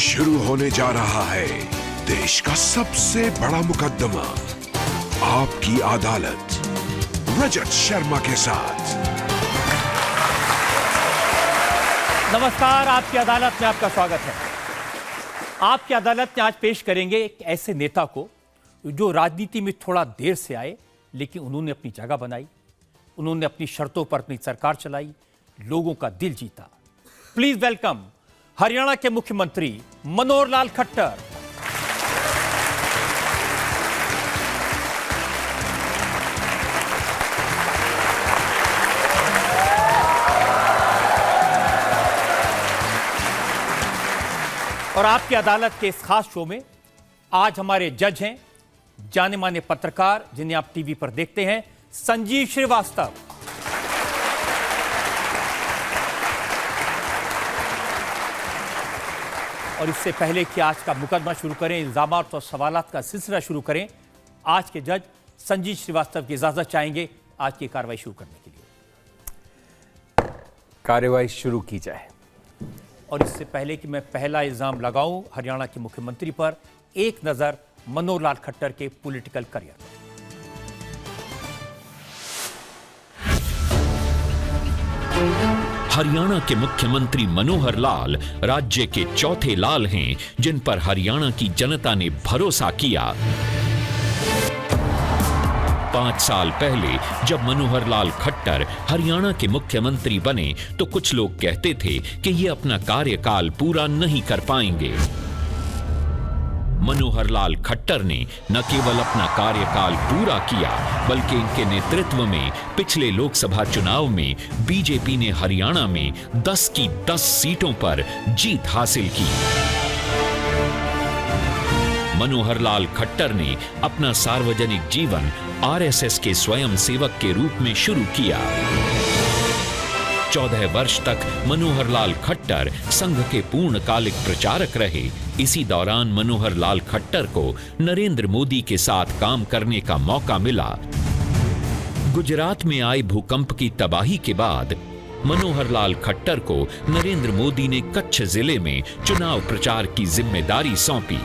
शुरू होने जा रहा है देश का सबसे बड़ा मुकदमा, आपकी अदालत, रजत शर्मा के साथ। नमस्कार, आपकी अदालत में आपका स्वागत है। आपकी अदालत में आज पेश करेंगे एक ऐसे नेता को जो राजनीति में थोड़ा देर से आए, लेकिन उन्होंने अपनी जगह बनाई, उन्होंने अपनी शर्तों पर अपनी सरकार चलाई, लोगों का दिल जीता। प्लीज वेलकम हरियाणा के मुख्यमंत्री मनोहर लाल खट्टर। और आपकी अदालत के इस खास शो में आज हमारे जज हैं जाने माने पत्रकार जिन्हें आप टीवी पर देखते हैं, संजीव श्रीवास्तव। और इससे पहले कि आज का मुकदमा शुरू करें, इल्जामात और सवालात का सिलसिला शुरू करें, आज के जज संजीव श्रीवास्तव की इजाजत चाहेंगे आज की कार्रवाई शुरू करने के लिए। कार्रवाई शुरू की जाए। और इससे पहले कि मैं पहला इल्जाम लगाऊं हरियाणा के मुख्यमंत्री पर, एक नजर मनोहर लाल खट्टर के पॉलिटिकल करियर पर। हरियाणा के मुख्यमंत्री मनोहर लाल राज्य के चौथे लाल हैं जिन पर हरियाणा की जनता ने भरोसा किया। 5 साल पहले जब मनोहर लाल खट्टर हरियाणा के मुख्यमंत्री बने तो कुछ लोग कहते थे कि ये अपना कार्यकाल पूरा नहीं कर पाएंगे। मनोहर लाल खट्टर ने न केवल अपना कार्यकाल पूरा किया, बल्कि इनके नेतृत्व में पिछले लोकसभा चुनाव में बीजेपी ने हरियाणा में 10 की 10 सीटों पर जीत हासिल की। मनोहर लाल खट्टर ने अपना सार्वजनिक जीवन आरएसएस के स्वयं सेवक के रूप में शुरू किया। 14 वर्ष तक मनोहर लाल खट्टर संघ के पूर्णकालिक प्रचारक रहे। इसी दौरान मनोहर लाल खट्टर को नरेंद्र मोदी के साथ काम करने का मौका मिला। गुजरात में आए भूकंप की तबाही के बाद मनोहर लाल खट्टर को नरेंद्र मोदी ने कच्छ जिले में चुनाव प्रचार की जिम्मेदारी सौंपी।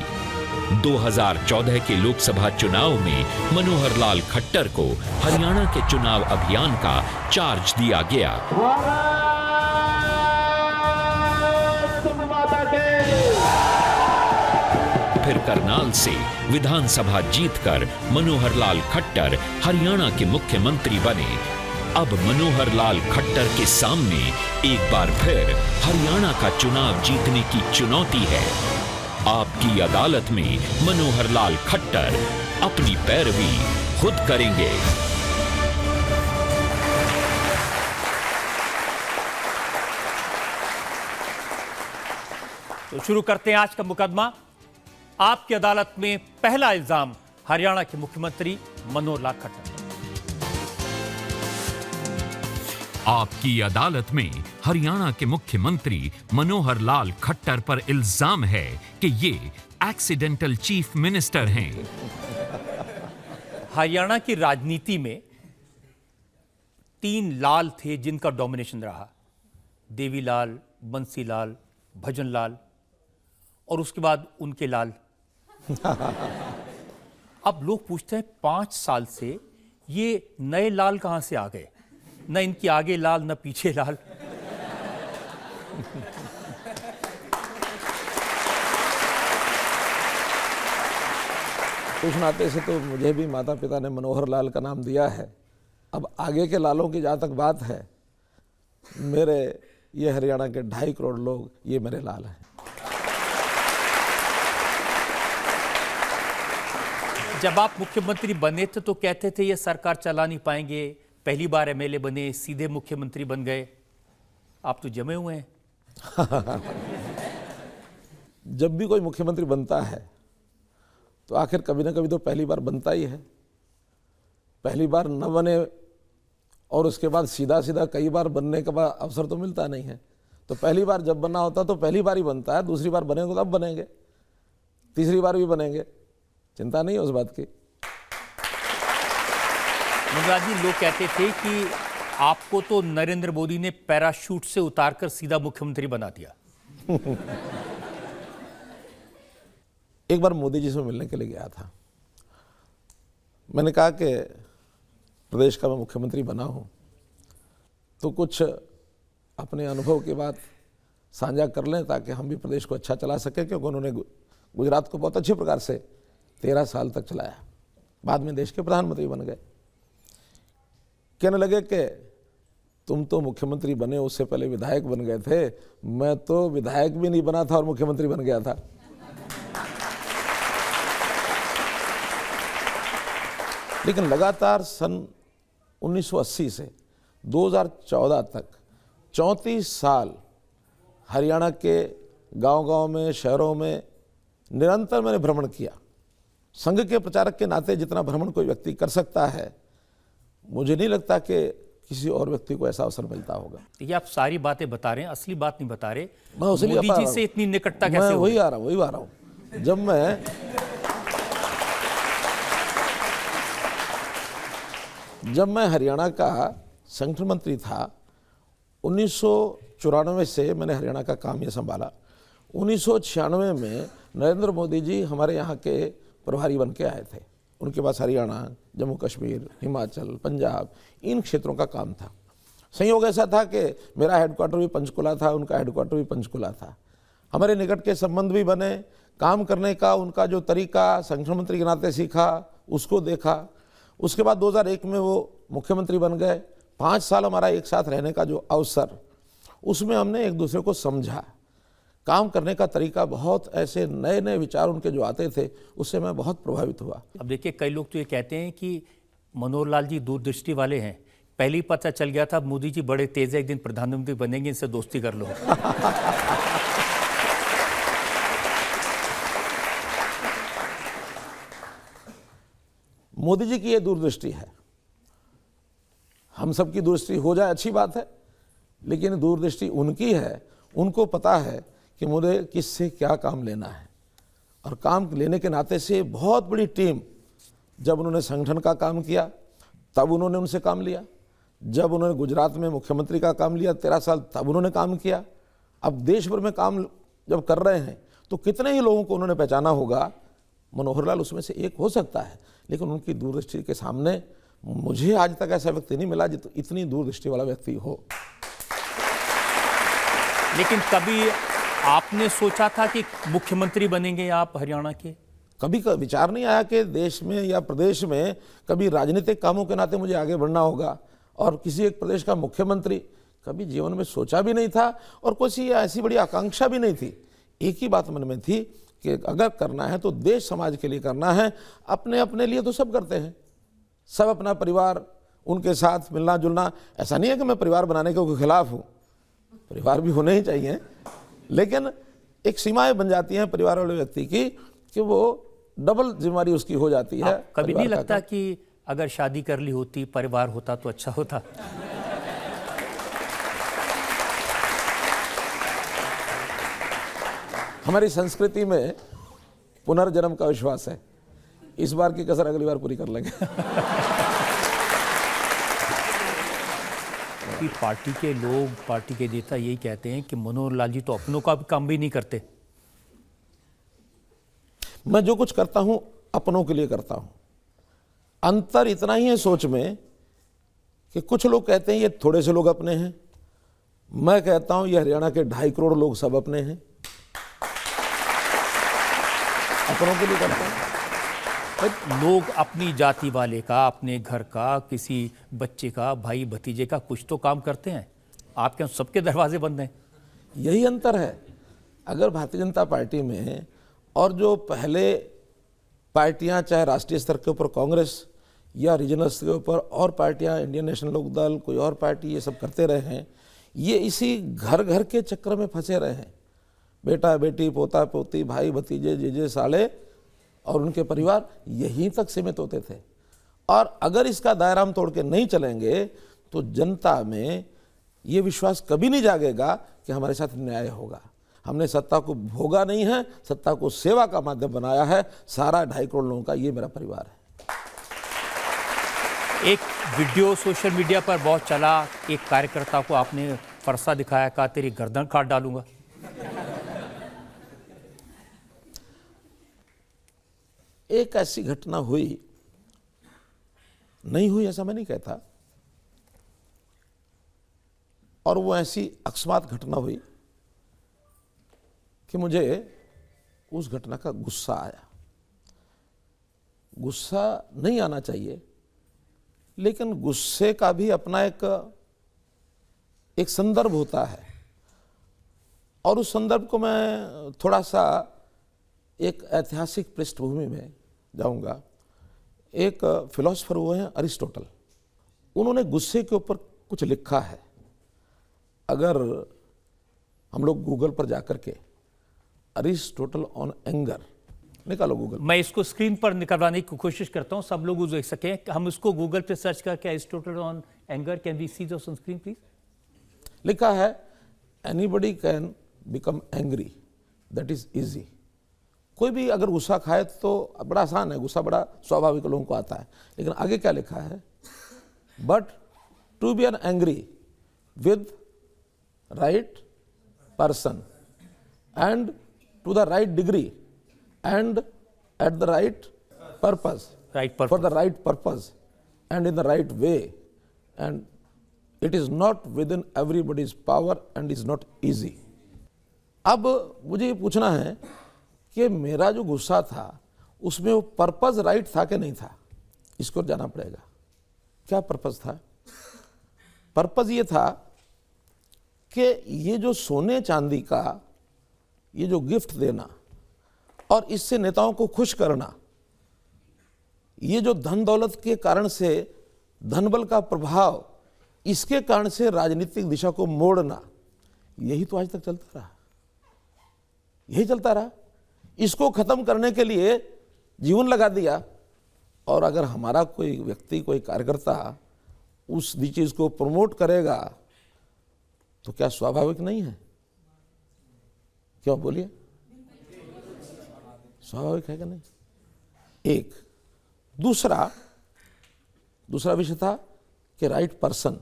2014 के लोकसभा चुनाव में मनोहर लाल खट्टर को हरियाणा के चुनाव अभियान का चार्ज दिया गया। फिर करनाल से विधानसभा जीतकर मनोहर लाल खट्टर हरियाणा के मुख्यमंत्री बने। अब मनोहर लाल खट्टर के सामने एक बार फिर हरियाणा का चुनाव जीतने की चुनौती है। आपकी अदालत में मनोहर लाल खट्टर अपनी पैरवी खुद करेंगे। तो शुरू करते हैं आज का मुकदमा। आपकी अदालत में पहला इल्जाम हरियाणा के मुख्यमंत्री मनोहर लाल खट्टर। आपकी अदालत में हरियाणा के मुख्यमंत्री मनोहर लाल खट्टर पर इल्जाम है कि ये एक्सीडेंटल चीफ मिनिस्टर हैं। हरियाणा की राजनीति में 3 लाल थे जिनका डोमिनेशन रहा, देवीलाल, बंसीलाल, भजनलाल, और उसके बाद उनके लाल। अब लोग पूछते हैं 5 साल से ये नए लाल कहां से आ गए, न इनकी आगे लाल न पीछे लाल। उस नाते से तो मुझे भी माता पिता ने मनोहर लाल का नाम दिया है। अब आगे के लालों की जहाँ तक बात है, मेरे ये हरियाणा के 2.5 करोड़ लोग ये मेरे लाल हैं। जब आप मुख्यमंत्री बने थे तो कहते थे ये सरकार चला नहीं पाएंगे, पहली बार एमएलए बने, सीधे मुख्यमंत्री बन गए। आप तो जमे हुए हैं। जब भी कोई मुख्यमंत्री बनता है तो आखिर कभी ना कभी तो पहली बार बनता ही है। पहली बार न बने और उसके बाद सीधा सीधा कई बार बनने का अवसर तो मिलता नहीं है। तो पहली बार जब बनना होता तो पहली बार ही बनता है, दूसरी बार बनेंगे तब बनेंगे, तीसरी बार भी बनेंगे, चिंता नहीं है उस बात की। मनोहर जी, लोग कहते थे कि आपको तो नरेंद्र मोदी ने पैराशूट से उतारकर सीधा मुख्यमंत्री बना दिया। एक बार मोदी जी से मिलने के लिए गया था। मैंने कहा कि प्रदेश का मैं मुख्यमंत्री बना हूँ तो कुछ अपने अनुभव की बात साझा कर लें ताकि हम भी प्रदेश को अच्छा चला सकें, क्योंकि उन्होंने गुजरात को बहुत अच्छे प्रकार से 13 साल तक चलाया, बाद में देश के प्रधानमंत्री बन गए। कहने लगे कि तुम तो मुख्यमंत्री बने, उससे पहले विधायक बन गए थे, मैं तो विधायक भी नहीं बना था और मुख्यमंत्री बन गया था। लेकिन लगातार सन 1980 से 2014 तक 34 साल हरियाणा के गांव-गांव में, शहरों में निरंतर मैंने भ्रमण किया। संघ के प्रचारक के नाते जितना भ्रमण कोई व्यक्ति कर सकता है, मुझे नहीं लगता कि किसी और व्यक्ति को ऐसा अवसर मिलता होगा। ये आप सारी बातें बता रहे हैं, असली बात नहीं बता रहे। मैं उसी मोदी जी से इतनी निकटता कैसे हो? वही आ रहा हूँ। जब मैं हरियाणा का संगठन मंत्री था, 1994 से मैंने हरियाणा का काम ये संभाला। 1996 में नरेंद्र मोदी जी हमारे यहाँ के प्रभारी बन के आए थे। उनके पास हरियाणा, जम्मू कश्मीर, हिमाचल, पंजाब, इन क्षेत्रों का काम था। संयोग ऐसा था कि मेरा हेडक्वार्टर भी पंचकुला था, उनका हेडक्वार्टर भी पंचकुला था। हमारे निकट के संबंध भी बने, काम करने का उनका जो तरीका संगठन मंत्री के नाते सीखा, उसको देखा। उसके बाद 2001 में वो मुख्यमंत्री बन गए। 5 साल हमारा एक साथ रहने का जो अवसर, उसमें हमने एक दूसरे को समझा। काम करने का तरीका, बहुत ऐसे नए नए विचार उनके जो आते थे, उससे मैं बहुत प्रभावित हुआ। अब देखिए, कई लोग तो ये कहते हैं कि मनोहर लाल जी दूरदृष्टि वाले हैं। पहले ही पता चल गया था मोदी जी बड़े तेज है, एक दिन प्रधानमंत्री बनेंगे, इनसे दोस्ती कर लो। मोदी जी की ये दूरदृष्टि है। हम सब की दूरदृष्टि हो जाए अच्छी बात है, लेकिन दूरदृष्टि उनकी है। उनको पता है कि मुझे किससे क्या काम लेना है, और काम लेने के नाते से बहुत बड़ी टीम, जब उन्होंने संगठन का काम किया तब उन्होंने उनसे काम लिया, जब उन्होंने गुजरात में मुख्यमंत्री का काम लिया 13 साल, तब उन्होंने काम किया। अब देश भर में काम जब कर रहे हैं तो कितने ही लोगों को उन्होंने पहचाना होगा। मनोहर लाल उसमें से एक हो सकता है, लेकिन उनकी दूरदृष्टि के सामने मुझे आज तक ऐसा व्यक्ति नहीं मिला जो इतनी दूरदृष्टि वाला व्यक्ति हो। लेकिन कभी आपने सोचा था कि मुख्यमंत्री बनेंगे आप हरियाणा के? कभी का विचार नहीं आया कि देश में या प्रदेश में कभी राजनीतिक कामों के नाते मुझे आगे बढ़ना होगा और किसी एक प्रदेश का मुख्यमंत्री, कभी जीवन में सोचा भी नहीं था और कोई ऐसी बड़ी आकांक्षा भी नहीं थी। एक ही बात मन में थी कि अगर करना है तो देश समाज के लिए करना है। अपने अपने लिए तो सब करते हैं, सब अपना परिवार, उनके साथ मिलना जुलना। ऐसा नहीं है कि मैं परिवार बनाने के खिलाफ हूँ, परिवार भी होने ही चाहिए, लेकिन एक सीमाएं बन जाती हैं परिवार वाले व्यक्ति की कि वो डबल जिम्मेदारी उसकी हो जाती है। कभी नहीं लगता कि अगर शादी कर ली होती, परिवार होता तो अच्छा होता? हमारी संस्कृति में पुनर्जन्म का विश्वास है। इस बार की कसर अगली बार पूरी कर लेंगे। कि पार्टी के लोग, पार्टी के नेता यही कहते हैं कि मनोहर लाल जी तो अपनों का भी काम भी नहीं करते। मैं जो कुछ करता हूं अपनों के लिए करता हूं। अंतर इतना ही है सोच में कि कुछ लोग कहते हैं ये थोड़े से लोग अपने हैं, मैं कहता हूं ये हरियाणा के 2.5 करोड़ लोग सब अपने हैं। अपनों के लिए करता हूं। लोग अपनी जाति वाले का, अपने घर का, किसी बच्चे का, भाई भतीजे का कुछ तो काम करते हैं। आपके यहाँ सबके दरवाजे बंद हैं। यही अंतर है। अगर भारतीय जनता पार्टी में और जो पहले पार्टियां, चाहे राष्ट्रीय स्तर के ऊपर कांग्रेस या रीजनल स्तर के ऊपर और पार्टियां, इंडियन नेशनल लोक दल, कोई और पार्टी, ये सब करते रहे हैं, ये इसी घर घर के चक्कर में फंसे रहे हैं। बेटा बेटी, पोता पोती, भाई भतीजे, जीजे साले और उनके परिवार यहीं तक सीमित होते थे। और अगर इसका दायरा हम तोड़ के नहीं चलेंगे तो जनता में ये विश्वास कभी नहीं जागेगा कि हमारे साथ न्याय होगा। हमने सत्ता को भोगा नहीं है, सत्ता को सेवा का माध्यम बनाया है। सारा 2.5 करोड़ लोगों का ये मेरा परिवार है। एक वीडियो सोशल मीडिया पर बहुत चला, एक कार्यकर्ता को आपने फरसा दिखाया, कहा तेरी गर्दन काट डालूंगा। एक ऐसी घटना हुई, नहीं हुई ऐसा मैं नहीं कहता, और वो ऐसी अकस्मात घटना हुई कि मुझे उस घटना का गुस्सा आया। गुस्सा नहीं आना चाहिए, लेकिन गुस्से का भी अपना एक संदर्भ होता है, और उस संदर्भ को मैं थोड़ा सा एक ऐतिहासिक पृष्ठभूमि में जाऊंगा। एक फिलोसफर हुए हैं अरिस्टोटल, उन्होंने गुस्से के ऊपर कुछ लिखा है। अगर हम लोग गूगल पर जाकर के अरिस्टोटल ऑन एंगर निकालो गूगल, मैं इसको स्क्रीन पर निकलवाने की कोशिश करता हूं, सब लोग देख सकें। हम इसको गूगल पे सर्च करके Aristotle on anger, can we see this on screen please? लिखा है anybody can become angry, that is easy. कोई भी अगर गुस्सा खाए तो बड़ा आसान है, गुस्सा बड़ा स्वाभाविक लोगों को आता है। लेकिन आगे क्या लिखा है? But to be an angry with right person and to the right degree and at the right purpose, for the right purpose and in the right way, and it is not within everybody's power and is not easy. अब मुझे ये पूछना है कि मेरा जो गुस्सा था उसमें वो पर्पस राइट था कि नहीं था, इसको जाना पड़ेगा। क्या पर्पस था? पर्पस ये था कि ये जो सोने चांदी का ये जो गिफ्ट देना और इससे नेताओं को खुश करना, ये जो धन दौलत के कारण से धनबल का प्रभाव, इसके कारण से राजनीतिक दिशा को मोड़ना, यही तो आज तक चलता रहा, यही चलता रहा। इसको खत्म करने के लिए जीवन लगा दिया। और अगर हमारा कोई व्यक्ति, कोई कार्यकर्ता उस चीज को प्रमोट करेगा तो क्या स्वाभाविक नहीं है? क्यों बोलिए, स्वाभाविक है कि नहीं? एक दूसरा विषय था कि राइट पर्सन,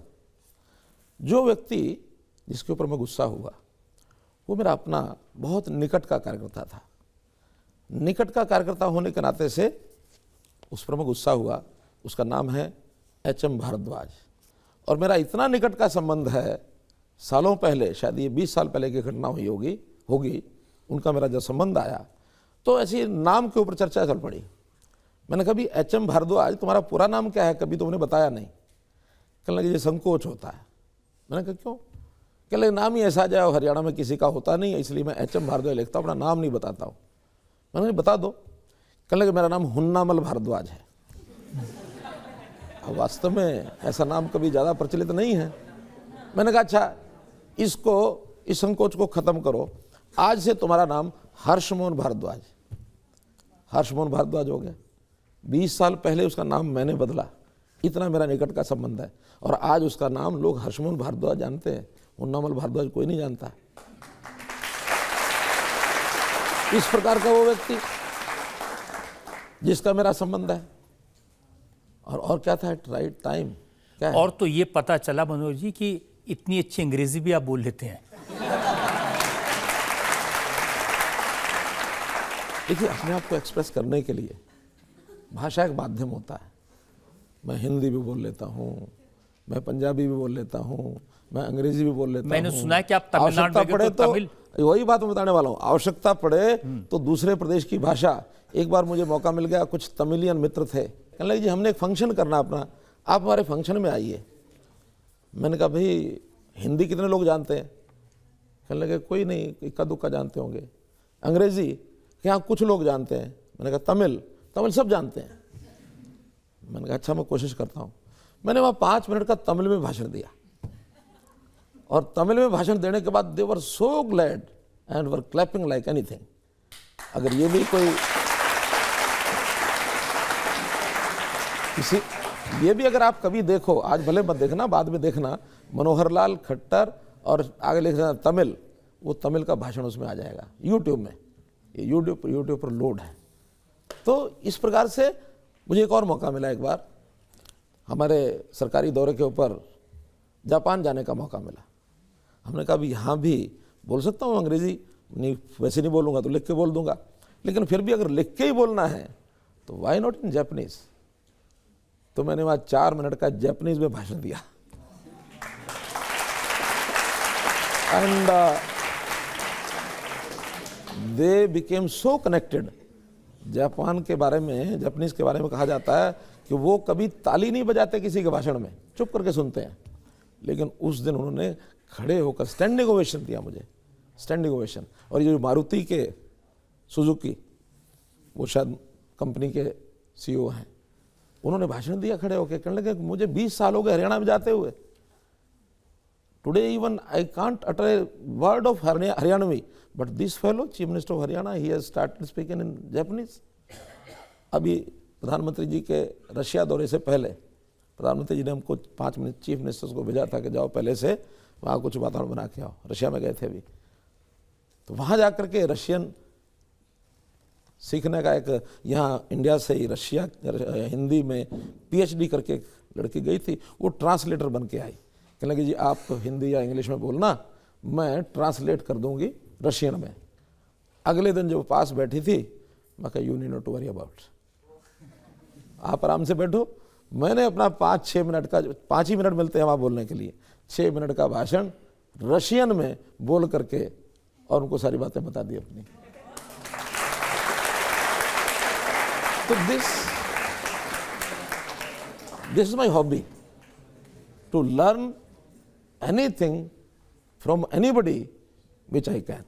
जो व्यक्ति जिसके ऊपर मैं गुस्सा हुआ वो मेरा अपना बहुत निकट का कार्यकर्ता था। निकट का कार्यकर्ता होने के नाते से उस पर मैं गुस्सा हुआ। उसका नाम है एच.एम. भारद्वाज, और मेरा इतना निकट का संबंध है, सालों पहले, शायद ये 20 साल पहले की घटना हुई होगी, उनका मेरा जब संबंध आया तो ऐसी नाम के ऊपर चर्चा चल पड़ी। मैंने कभी एच.एम. भारद्वाज तुम्हारा पूरा नाम क्या है, कभी तुमने बताया नहीं। कहने लगे ये संकोच होता है। मैंने कहा क्यों? कहने लगे नाम ही ऐसा जाए, हरियाणा में किसी का होता नहीं है, इसलिए मैं एच.एम. भारद्वाज लिखता हूँ, अपना नाम नहीं बताता हूँ। मैंने कहा बता दो। कहने लगे मेरा नाम हुन्नामल भारद्वाज है। अब वास्तव में ऐसा नाम कभी ज़्यादा प्रचलित नहीं है। मैंने कहा अच्छा, इस संकोच को खत्म करो, आज से तुम्हारा नाम हर्षमोहन भारद्वाज। हर्षमोहन भारद्वाज हो गया। 20 साल पहले उसका नाम मैंने बदला, इतना मेरा निकट का संबंध है, और आज उसका नाम लोग हर्षमोहन भारद्वाज जानते हैं, हुन्नामल भारद्वाज कोई नहीं जानता। इस प्रकार का वो व्यक्ति जिसका मेरा संबंध है। और क्या था? राइट टाइम क्या है? और तो ये पता चला मनोज जी कि इतनी अच्छी अंग्रेजी भी आप बोल लेते हैं। देखिए, अपने आप को एक्सप्रेस करने के लिए भाषा एक माध्यम होता है। मैं हिंदी भी बोल लेता हूँ, मैं पंजाबी भी बोल लेता हूँ, मैं अंग्रेजी भी बोल लेता हूँ। मैंने सुना है कि आप तमिलनाडु में पड़े तो वही बात मैं बताने वाला हूँ, आवश्यकता पड़े तो दूसरे प्रदेश की भाषा। एक बार मुझे मौका मिल गया, कुछ तमिलियन मित्र थे, कहने लगे जी हमने एक फंक्शन करना अपना, आप हमारे फंक्शन में आइए। मैंने कहा भाई हिंदी कितने लोग जानते हैं? कहने लगे कोई नहीं, इक्का दुक्का जानते होंगे। अंग्रेजी कि हाँ कुछ लोग जानते हैं। मैंने कहा तमिल सब जानते हैं। मैंने कहा अच्छा मैं कोशिश करता हूँ। मैंने वहाँ 5 मिनट का तमिल में भाषण दिया, और तमिल में भाषण देने के बाद they were so glad and were clapping like anything. अगर ये भी कोई ये भी अगर आप कभी देखो, आज भले मत देखना, बाद में देखना, मनोहर लाल खट्टर और आगे लिखना तमिल, वो तमिल का भाषण उसमें आ जाएगा यूट्यूब में। ये यूट्यूब पर लोड है। तो इस प्रकार से मुझे एक और मौका मिला। एक बार हमारे सरकारी दौरे के ऊपर जापान जाने का मौका मिला। हमने कहा भी यहाँ भी बोल सकता हूँ अंग्रेजी, नहीं वैसे नहीं बोलूँगा तो लिख के बोल दूँगा, लेकिन फिर भी अगर लिख के ही बोलना है तो वाई नॉट इन जापानीज। तो मैंने वहाँ 4 मिनट का जापानीज में भाषण दिया। And they became so connected. Japan के बारे में, जापानीज के बारे में कहा जाता है कि वो कभी ताली नहीं बजाते किसी के भाषण में, चुप करके सुनते हैं। लेकिन उस दिन उन्होंने खड़े होकर स्टैंडिंग ओवेशन दिया मुझे, स्टैंडिंग ओवेशन। और ये जो मारुति के सुजुकी, वो शायद कंपनी के सीईओ हैं, उन्होंने भाषण दिया खड़े होकर, कहने लगे मुझे 20 साल हो गए हरियाणा में जाते हुए, today even I can't utter a word of Haryanvi, but this fellow chief minister of Haryana he has started speaking in Japanese. अभी प्रधानमंत्री जी के रशिया दौरे से पहले प्रधानमंत्री जी ने हमको 5 मिनट चीफ मिनिस्टर्स को भेजा था कि जाओ पहले से वहाँ कुछ वातावरण बना के आओ। रशिया में गए थे अभी, तो वहाँ जाकर के रशियन सीखने का एक, यहाँ इंडिया से ही रशिया हिंदी में पीएचडी करके एक लड़की गई थी, वो ट्रांसलेटर बन के आई। कहने लगी जी आप हिंदी या इंग्लिश में बोलना, मैं ट्रांसलेट कर दूंगी रशियन में। अगले दिन जो पास बैठी थी, मैं कहा you need not to worry about, आप आराम से बैठो। मैंने अपना 5-6 मिनट का, 5 ही मिनट मिलते हैं वहाँ बोलने के लिए, 6 मिनट का भाषण रशियन में बोल करके और उनको सारी बातें बता दी अपनी। तो this is my hobby, to learn anything from anybody which I can.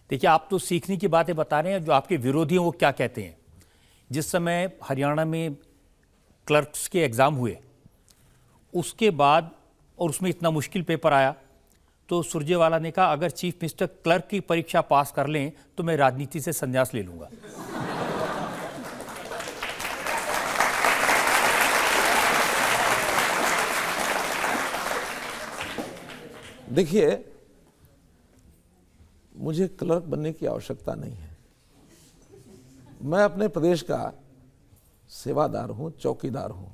देखिए, आप तो सीखने की बातें बता रहे हैं, जो आपके विरोधी हैं वो क्या कहते हैं? जिस समय हरियाणा में क्लर्क्स के एग्ज़ाम हुए, उसके बाद, और उसमें इतना मुश्किल पेपर आया, तो सुरजेवाला ने कहा अगर चीफ मिनिस्टर क्लर्क की परीक्षा पास कर लें तो मैं राजनीति से संन्यास ले लूँगा। देखिए, मुझे क्लर्क बनने की आवश्यकता नहीं है। मैं अपने प्रदेश का सेवादार हूं, चौकीदार हूं।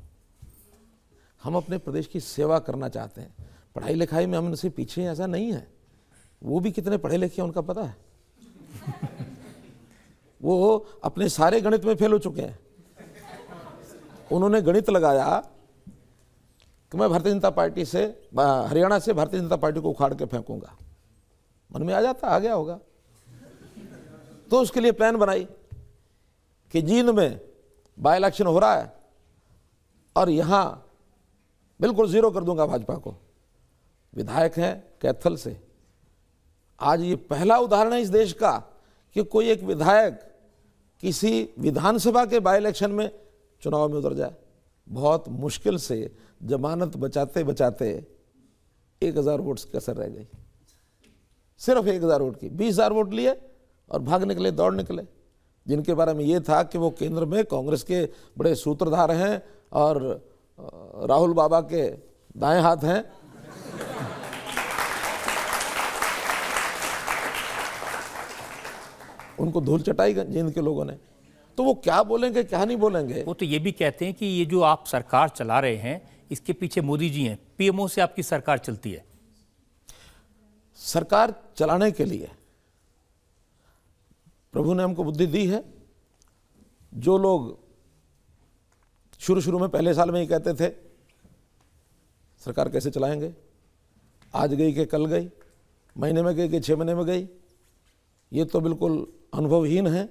हम अपने प्रदेश की सेवा करना चाहते हैं। पढ़ाई लिखाई में हम इनसे पीछे, ऐसा नहीं है। वो भी कितने पढ़े लिखे हैं उनका पता है। वो अपने सारे गणित में फेल हो चुके हैं। उन्होंने गणित लगाया कि मैं भारतीय जनता पार्टी से, हरियाणा से भारतीय जनता पार्टी को उखाड़ के फेंकूंगा। मन में आ जाता, आ गया होगा। तो उसके लिए प्लान बनाई कि जींद में बाय इलेक्शन हो रहा है और यहां बिल्कुल जीरो कर दूंगा भाजपा को। विधायक हैं कैथल से। आज ये पहला उदाहरण है इस देश का कि कोई एक विधायक किसी विधानसभा के बाय इलेक्शन में चुनाव में उतर जाए। बहुत मुश्किल से जमानत बचाते बचाते 1000 वोट्स कसर रह गई, सिर्फ 1000 वोट की। 20,000 वोट लिए और भाग निकले, दौड़ निकले। जिनके बारे में ये था कि वो केंद्र में कांग्रेस के बड़े सूत्रधार हैं और राहुल बाबा के दाएं हाथ हैं। उनको धूल चटाई जींद के लोगों ने। तो वो क्या बोलेंगे क्या नहीं बोलेंगे। वो तो ये भी कहते हैं कि ये जो आप सरकार चला रहे हैं, इसके पीछे मोदी जी हैं, पीएमओ से आपकी सरकार चलती है। सरकार चलाने के लिए प्रभु ने हमको बुद्धि दी है। जो लोग शुरू में पहले साल में ही कहते थे सरकार कैसे चलाएंगे, आज गई कि कल गई, महीने में गई कि 6 महीने में गई, ये तो बिल्कुल अनुभवहीन है,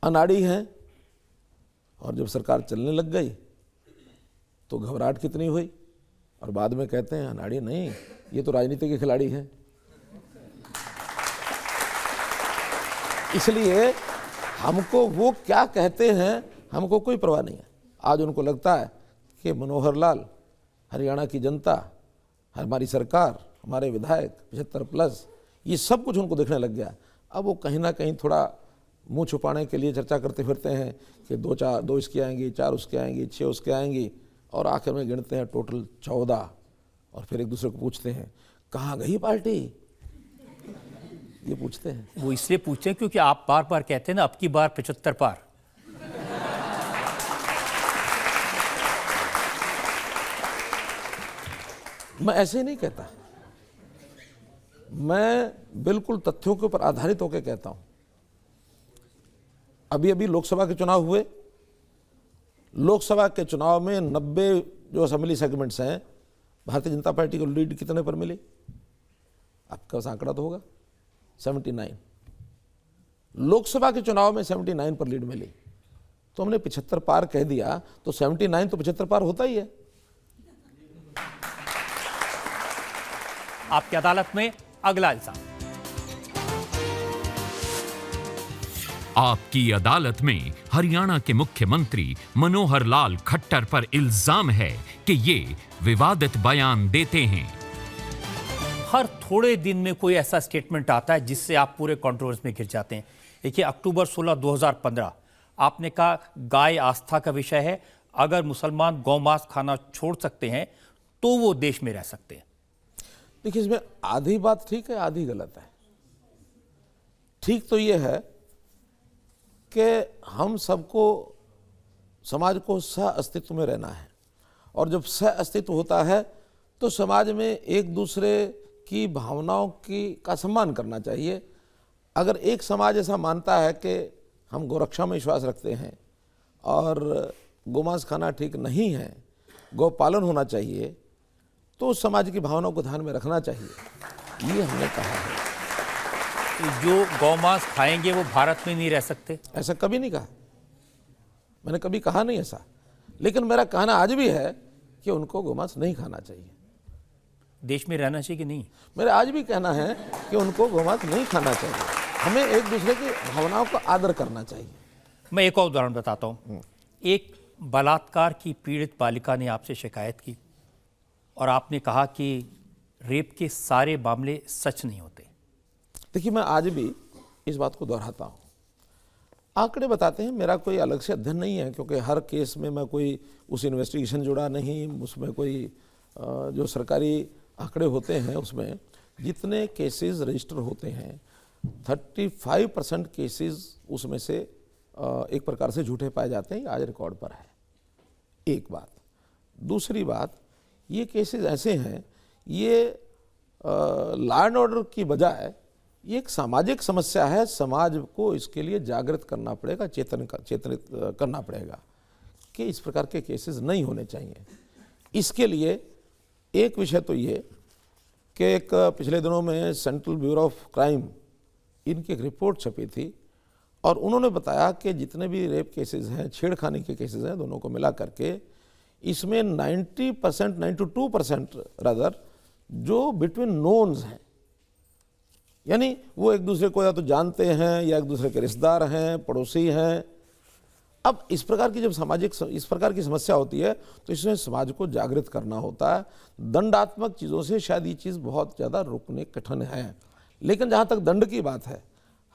अनाड़ी हैं। और जब सरकार चलने लग गई तो घबराहट कितनी हुई, और बाद में कहते हैं अनाड़ी नहीं, ये तो राजनीति के खिलाड़ी हैं। इसलिए हमको वो क्या कहते हैं हमको कोई परवाह नहीं है। आज उनको लगता है कि मनोहर लाल, हरियाणा की जनता, हमारी सरकार, हमारे विधायक 75+, ये सब कुछ उनको दिखने लग गया। अब वो कहीं ना कहीं थोड़ा मुंह छुपाने के लिए चर्चा करते फिरते हैं कि 2 इसकी आएंगी, 4 उसके आएंगी, 6 उसके आएंगी, और आखिर में गिनते हैं टोटल 14। और फिर एक दूसरे को पूछते हैं कहाँ गई पार्टी, ये पूछते हैं। वो इसलिए पूछते हैं क्योंकि आप बार बार कहते हैं ना, अब की बार 75 पार। मैं ऐसे ही नहीं कहता, मैं बिल्कुल तथ्यों के ऊपर आधारित होकर कहता हूं। अभी अभी लोकसभा के चुनाव हुए, लोकसभा के चुनाव में 90 जो असेंबली सेगमेंट्स हैं, भारतीय जनता पार्टी को लीड कितने पर मिली? आपका पास आंकड़ा तो होगा, 79। लोकसभा के चुनाव में 79 पर लीड मिली, तो हमने 75 पार कह दिया, तो 79 तो 75 पार होता ही है। आपकी अदालत में अगला इल्जाम। आपकी अदालत में हरियाणा के मुख्यमंत्री मनोहर लाल खट्टर पर इल्जाम है कि ये विवादित बयान देते हैं। हर थोड़े दिन में कोई ऐसा स्टेटमेंट आता है जिससे आप पूरे कंट्रोवर्सी में घिर जाते हैं। देखिए, अक्टूबर 16, 2015 आपने कहा गाय आस्था का विषय है, अगर मुसलमान गौमांस खाना छोड़ सकते हैं तो वो देश में रह सकते हैं। देखिए, इसमें आधी बात ठीक है, आधी गलत है। ठीक तो ये है कि हम सबको, समाज को सह अस्तित्व में रहना है, और जब सह अस्तित्व होता है तो समाज में एक दूसरे की भावनाओं का सम्मान करना चाहिए। अगर एक समाज ऐसा मानता है कि हम गोरक्षा में विश्वास रखते हैं और गोमांस खाना ठीक नहीं है, गौपालन होना चाहिए, तो उस समाज की भावनाओं को ध्यान में रखना चाहिए, ये हमने कहा है। जो गौमांस खाएंगे वो भारत में नहीं रह सकते, ऐसा कभी नहीं कहा, मैंने कभी कहा नहीं ऐसा। लेकिन मेरा कहना आज भी है कि उनको गोमांस नहीं खाना चाहिए। देश में रहना चाहिए कि नहीं? मेरा आज भी कहना है कि उनको गोमांस नहीं खाना चाहिए। हमें एक दूसरे की भावनाओं का आदर करना चाहिए। मैं एक और उदाहरण बताता हूँ। एक बलात्कार की पीड़ित बालिका ने आपसे शिकायत की और आपने कहा कि रेप के सारे मामले सच नहीं होते। देखिए, मैं आज भी इस बात को दोहराता हूँ, आंकड़े बताते हैं, मेरा कोई अलग से अध्ययन नहीं है, क्योंकि हर केस में मैं कोई उस इन्वेस्टिगेशन जुड़ा नहीं, उसमें कोई जो सरकारी आंकड़े होते हैं उसमें जितने केसेस रजिस्टर होते हैं 35% केसेस उसमें से एक प्रकार से झूठे पाए जाते हैं, आज रिकॉर्ड पर है। एक बात। दूसरी बात, ये केसेस ऐसे हैं, ये लॉ एंड ऑर्डर की बजाय ये एक सामाजिक समस्या है। समाज को इसके लिए जागृत करना पड़ेगा, चेतनित करना पड़ेगा कि इस प्रकार के केसेस नहीं होने चाहिए। इसके लिए एक विषय तो ये कि एक पिछले दिनों में सेंट्रल ब्यूरो ऑफ क्राइम, इनकी एक रिपोर्ट छपी थी और उन्होंने बताया कि जितने भी रेप केसेस हैं, छेड़खानी के केसेस हैं, दोनों को मिला करके इसमें 90%, 92% रादर जो बिटवीन नोन्स हैं, यानी वो एक दूसरे को या तो जानते हैं या एक दूसरे के रिश्तेदार हैं, पड़ोसी हैं। अब इस प्रकार की जब इस प्रकार की समस्या होती है तो इसमें समाज को जागृत करना होता है। दंडात्मक चीज़ों से शायद ये चीज़ बहुत ज़्यादा रोकने कठिन है। लेकिन जहाँ तक दंड की बात है,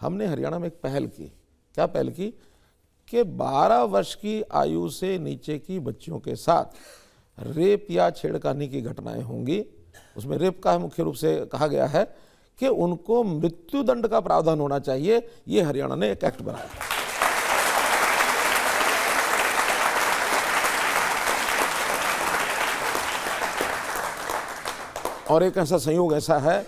हमने हरियाणा में एक पहल की। क्या पहल की? कि 12 वर्ष की आयु से नीचे की बच्चियों के साथ रेप या छेड़खानी की घटनाएं होंगी, उसमें रेप का मुख्य रूप से कहा गया है कि उनको मृत्युदंड का प्रावधान होना चाहिए। ये हरियाणा ने एक एक्ट बनाया। और एक ऐसा संयोग ऐसा है,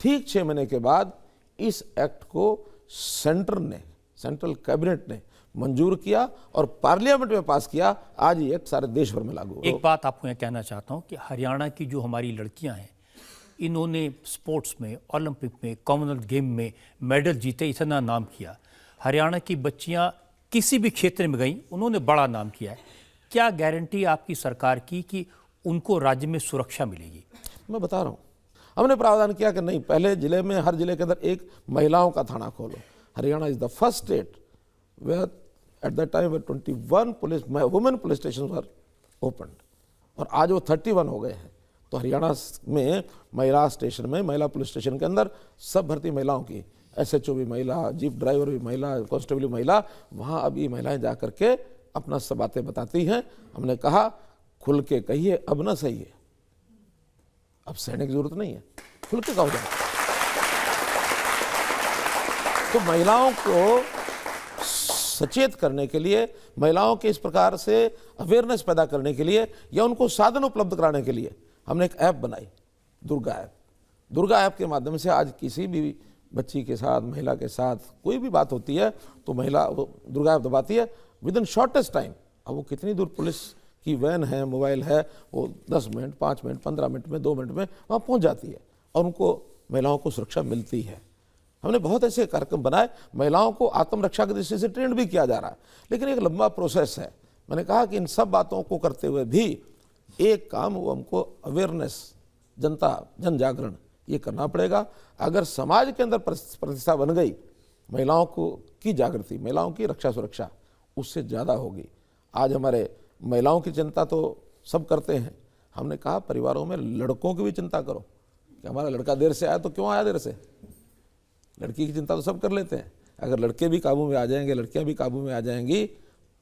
ठीक 6 महीने के बाद इस एक्ट को सेंट्रल कैबिनेट ने मंजूर किया और पार्लियामेंट में पास किया। आज ये एक्ट सारे देश भर में लागू। एक बात आपको यह कहना चाहता हूं कि हरियाणा की जो हमारी लड़कियां हैं, इन्होंने स्पोर्ट्स में, ओलंपिक में, कॉमनवेल्थ गेम में मेडल जीते, इतना नाम किया। हरियाणा की बच्चियां किसी भी क्षेत्र में गई, उन्होंने बड़ा नाम किया है। क्या गारंटी आपकी सरकार की कि उनको राज्य में सुरक्षा मिलेगी? मैं बता रहा हूँ, हमने प्रावधान किया कि नहीं, पहले जिले में, हर जिले के अंदर एक महिलाओं का थाना खोलो। Haryana is the first state where at the time 21 women police station were open, और आज वो 31 हो गए हैं। तो हरियाणा में महिला स्टेशन में, महिला पुलिस स्टेशन के अंदर सब भर्ती महिलाओं की, SHO भी महिला, जीप ड्राइवर भी महिला, कांस्टेबल भी महिला, वहाँ अब ये महिलाएं जा करके अपना सब बातें बताती हैं। हमने कहा खुल के कहिए, अब ना सही है, अब सहने की जरूरत नहीं है, खुल के कहो जाए। तो महिलाओं को सचेत करने के लिए, महिलाओं के इस प्रकार से अवेयरनेस पैदा करने के लिए या उनको साधन उपलब्ध कराने के लिए हमने एक ऐप बनाई, दुर्गा ऐप। दुर्गा ऐप के माध्यम से आज किसी भी बच्ची के साथ, महिला के साथ कोई भी बात होती है तो महिला वो दुर्गा ऐप दबाती है, विद इन शॉर्टेस्ट टाइम। अब वो कितनी दूर पुलिस की वैन है, मोबाइल है, वो 10 मिनट, 5 मिनट, 15 मिनट में, 2 मिनट में वहाँ पहुँच जाती है और उनको, महिलाओं को सुरक्षा मिलती है। हमने बहुत ऐसे कार्यक्रम बनाए, महिलाओं को आत्मरक्षा की दृष्टि से ट्रेंड भी किया जा रहा है, लेकिन एक लंबा प्रोसेस है। मैंने कहा कि इन सब बातों को करते हुए भी एक काम, वो हमको अवेयरनेस, जनता, जन जागरण ये करना पड़ेगा। अगर समाज के अंदर प्रतिष्ठा बन गई, महिलाओं को की जागृति, महिलाओं की रक्षा सुरक्षा उससे ज़्यादा होगी। आज हमारे महिलाओं की चिंता तो सब करते हैं, हमने कहा परिवारों में लड़कों की भी चिंता करो कि हमारा लड़का देर से आया तो क्यों आया देर से। लड़की की चिंता तो सब कर लेते हैं, अगर लड़के भी काबू में आ जाएंगे, लड़कियां भी काबू में आ जाएंगी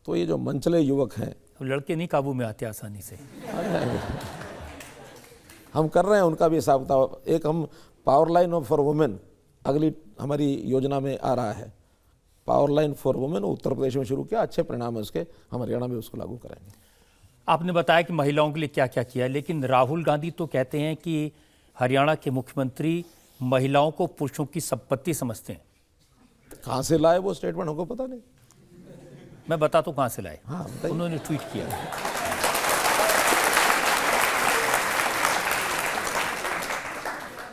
तो ये जो मनचले युवक हैं, लड़के नहीं काबू में आते आसानी से। आ जाएंगे। हम कर रहे हैं उनका भी हिसाब किताब। एक हम पावर लाइन फॉर वुमेन अगली हमारी योजना में आ रहा है, power line for women Uttar Pradesh में शुरू किया, अच्छे परिणाम है उसके, हम हरियाणा में उसको लागू करेंगे। आपने बताया कि महिलाओं के लिए क्या क्या किया, लेकिन राहुल गांधी तो कहते हैं कि हरियाणा के मुख्यमंत्री महिलाओं को पुरुषों की संपत्ति समझते हैं। कहाँ से लाए वो स्टेटमेंट, हमको पता नहीं। मैं बताता हूँ कहाँ से लाए। हाँ, बताइए। उन्होंने ट्वीट किया,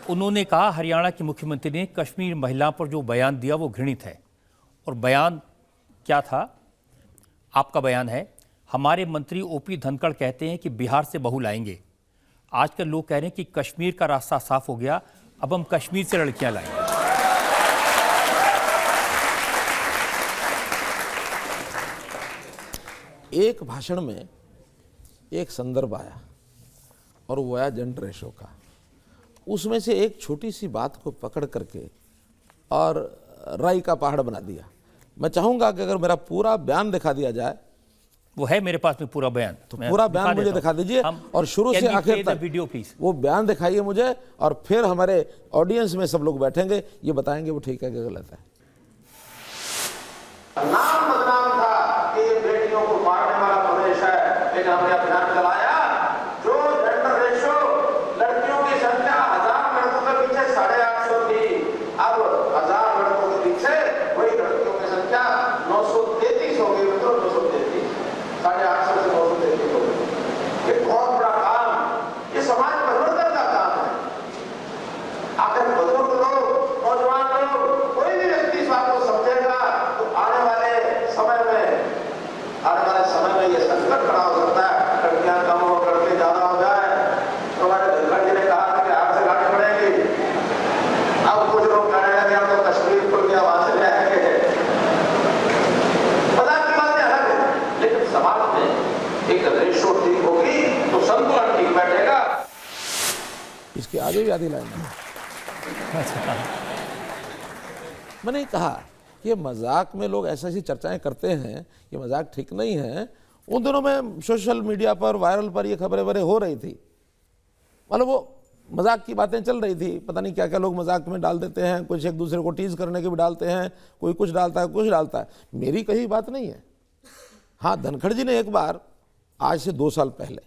उन्होंने कहा हरियाणा के मुख्यमंत्री ने कश्मीर महिला पर जो बयान दिया वो घृणित है। और बयान क्या था? आपका बयान है, हमारे मंत्री ओपी धनखड़ कहते हैं कि बिहार से बहू लाएंगे। आजकल लोग कह रहे हैं कि कश्मीर का रास्ता साफ हो गया, अब हम कश्मीर से लड़कियां लाएंगे। एक भाषण में एक संदर्भ आया और वो आया जेंडर रेशो का। उसमें से एक छोटी सी बात को पकड़ करके और राई का पहाड़ बना दिया। मैं चाहूंगा कि अगर मेरा पूरा बयान दिखा दिया जाए, वो है मेरे पास में पूरा बयान, तो पूरा बयान मुझे दिखा दीजिए और शुरू से आखिर तक वीडियो प्लीज वो बयान दिखाइए मुझे, और फिर हमारे ऑडियंस में सब लोग बैठेंगे, ये बताएंगे वो ठीक है कि गलत है। नाम बदनाम था कि ये बेटियों को मारने वाला प्रदेश है, लेकिन हमने अभियान चलाया जो जेंडर रेशो, लड़कियों की संख्या 1000 लड़कों के पीछे 850 थी, अब 1000 लड़कों के पीछे वही लड़कियों की संख्या 933 हो गई। मतलब 933, 850 से 933 हो गई। ये बहुत बड़ा काम, ये समाज परिवर्तन का काम है। आखिर बुजुर्ग लोग, नौजवान लोग, कोई भी व्यक्ति इस बात को समझेगा तो आने वाले समय में ये संकट खड़ा हो सकता है, लड़कियां कम हो, लड़के ज्यादा हो जाए। तो हमारे धनखड़ जी ने कहा था कि हाथ से गाड़ी पड़ेगी, अब कुछ लोग कहने लगे हम तो कश्मीर खुल गया, वहां से जाएंगे। मजाक की बातें अलग है, लेकिन समाज में एक रेशो ठीक होगी तो संतुलन ठीक बैठेगा। इसके आगे भी आधी लाइन है। मैंने कहा कि ये मजाक में लोग ऐसी चर्चाएं करते हैं, ये मजाक ठीक नहीं है। उन दिनों में सोशल मीडिया पर, वायरल पर ये खबरें वबरें हो रही थी, मतलब वो मजाक की बातें चल रही थी। पता नहीं क्या क्या लोग मजाक में डाल देते हैं, कुछ एक दूसरे को टीज करने के भी डालते हैं, कोई कुछ डालता है, कुछ डालता है। मेरी कही बात नहीं है। हाँ, धनखड़ जी ने एक बार आज से 2 साल पहले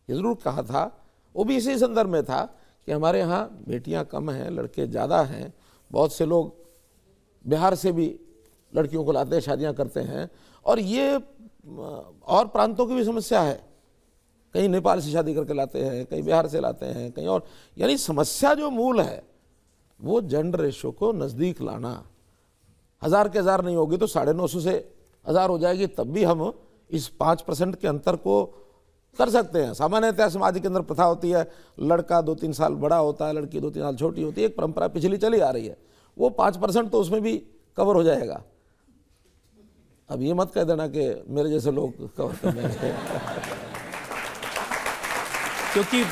ये जरूर कहा था, वो भी इसी संदर्भ में था कि हमारे यहाँ बेटियाँ कम हैं, लड़के ज़्यादा हैं। बहुत से लोग बिहार से भी लड़कियों को लाते हैं, शादियाँ करते हैं, और ये और प्रांतों की भी समस्या है। कहीं नेपाल से शादी करके लाते हैं, कहीं बिहार से लाते हैं, कहीं और। यानी समस्या जो मूल है वो जेंडर रेशो को नज़दीक लाना। 1000 के 1000 नहीं होगी तो 950 से 1000 हो जाएगी, तब भी हम इस 5% के अंतर को कर सकते हैं। सामान्यतः समाज के अंदर प्रथा होती है, लड़का 2-3 साल बड़ा होता है, लड़की 2-3 साल छोटी होती है, एक परंपरा पिछली चली आ रही है। वो 5% तो उसमें भी कवर हो जाएगा। अब ये मत कह देना कि मेरे जैसे लोग कवर कर लेंगे। क्योंकि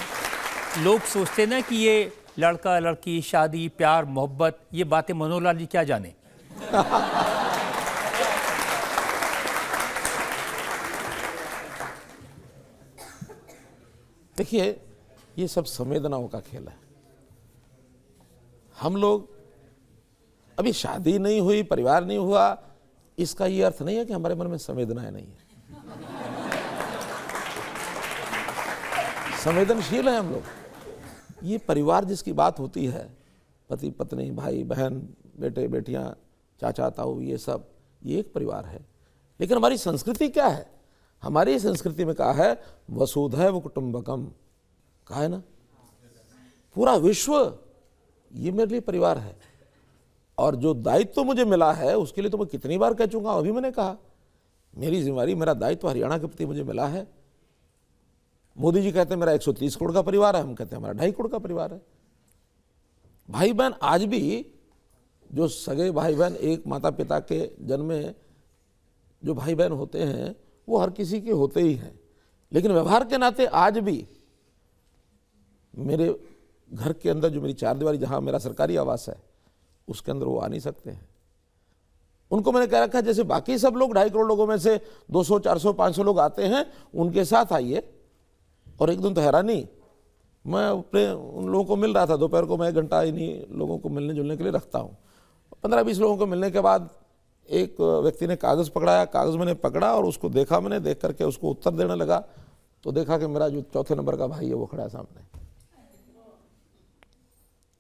लोग सोचते ना कि ये लड़का लड़की, शादी, प्यार, मोहब्बत, ये बातें मनोहर लाल जी क्या जाने। देखिए, ये सब संवेदनाओं का खेल है। हम लोग, अभी शादी नहीं हुई, परिवार नहीं हुआ, इसका ये अर्थ नहीं है कि हमारे मन में संवेदनाएं नहीं है। संवेदनशील है हम लोग। ये परिवार जिसकी बात होती है, पति पत्नी, भाई बहन, बेटे बेटियां, चाचा ताऊ, ये सब, ये एक परिवार है। लेकिन हमारी संस्कृति क्या है? हमारी संस्कृति में कहा है वसुधैव कुटुंबकम, कहा है ना, पूरा विश्व ये मेरे लिए परिवार है। और जो दायित्व तो मुझे मिला है उसके लिए तो मैं कितनी बार कह चुका हूं, अभी मैंने कहा मेरी जिम्मेवारी, मेरा दायित्व हरियाणा के प्रति मुझे मिला है। मोदी जी कहते हैं मेरा 130 करोड़ का परिवार है, हम कहते हैं हमारा 2.5 करोड़ का परिवार है। भाई बहन आज भी जो सगे भाई बहन एक माता पिता के जन्म में जो भाई बहन होते हैं वो हर किसी के होते ही हैं, लेकिन व्यवहार के नाते आज भी मेरे घर के अंदर जो मेरी 4 दीवारी, जहां मेरा सरकारी आवास है, उसके अंदर वो आ नहीं सकते हैं। उनको मैंने कह रखा है जैसे बाकी सब लोग 2.5 करोड़ लोगों में से 200, 400, 500 लोग आते हैं, उनके साथ आइए। और एक दिन तो हैरानी, मैं अपने उन लोगों को मिल रहा था, दोपहर को मैं 1 घंटा इन्हीं लोगों को मिलने जुलने के लिए रखता हूँ। 15-20 लोगों को मिलने के बाद एक व्यक्ति ने कागज़ पकड़ाया, कागज़ मैंने पकड़ा और उसको देखा, मैंने देख करके उसको उत्तर देने लगा तो देखा कि मेरा जो 4थे नंबर का भाई है वो खड़ा है सामने।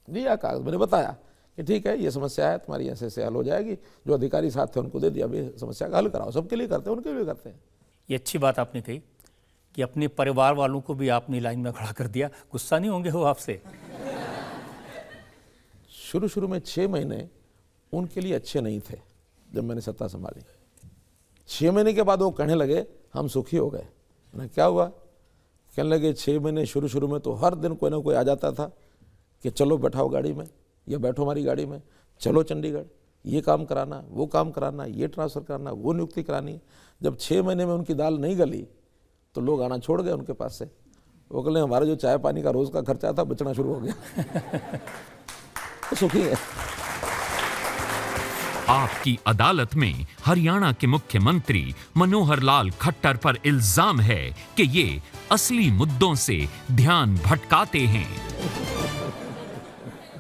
दिया कागज़, मैंने बताया कि ठीक है ये समस्या है तुम्हारी, ऐसे ऐसे हल हो जाएगी। जो अधिकारी साथ थे उनको दे दिया, अभी समस्या का हल कराओ। सबके लिए करते हैं, उनके लिए करते हैं। ये अच्छी बात आपने कही कि अपने परिवार वालों को भी आपने लाइन में खड़ा कर दिया। गुस्सा नहीं होंगे वो आपसे? शुरू में 6 महीने उनके लिए अच्छे नहीं थे। जब मैंने सत्ता संभाली 6 महीने के बाद वो कहने लगे हम सुखी हो गए। मैंने क्या हुआ? कहने लगे 6 महीने शुरू में तो हर दिन कोई ना कोई आ जाता था कि चलो बैठाओ गाड़ी में, या बैठो हमारी गाड़ी में, चलो चंडीगढ़, ये काम कराना, वो काम कराना, ये ट्रांसफ़र कराना, वो नियुक्ति करानी। जब 6 महीने में उनकी दाल नहीं गली तो लोग आना छोड़ गए उनके पास से। वो कहले हमारा जो चाय पानी का रोज़ का खर्चा था बचना शुरू हो गया। तो सुखी है। आपकी अदालत में हरियाणा के मुख्यमंत्री मनोहर लाल खट्टर पर इल्जाम है कि ये असली मुद्दों से ध्यान भटकाते हैं।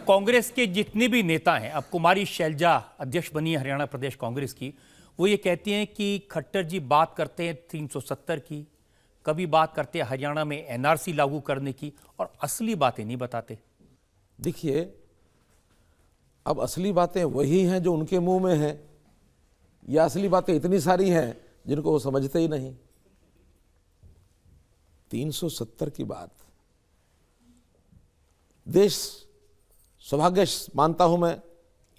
कांग्रेस के जितने भी नेता हैं, अब कुमारी शैलजा अध्यक्ष बनी है हरियाणा प्रदेश कांग्रेस की, वो ये कहती हैं कि खट्टर जी बात करते हैं 370 की, कभी बात करते हैं हरियाणा में एनआरसी लागू करने की, और असली बातें नहीं बताते। देखिए अब असली बातें वही हैं जो उनके मुंह में हैं, या असली बातें इतनी सारी हैं जिनको वो समझते ही नहीं। 370 की बात, देश सौभाग्य मानता हूं मैं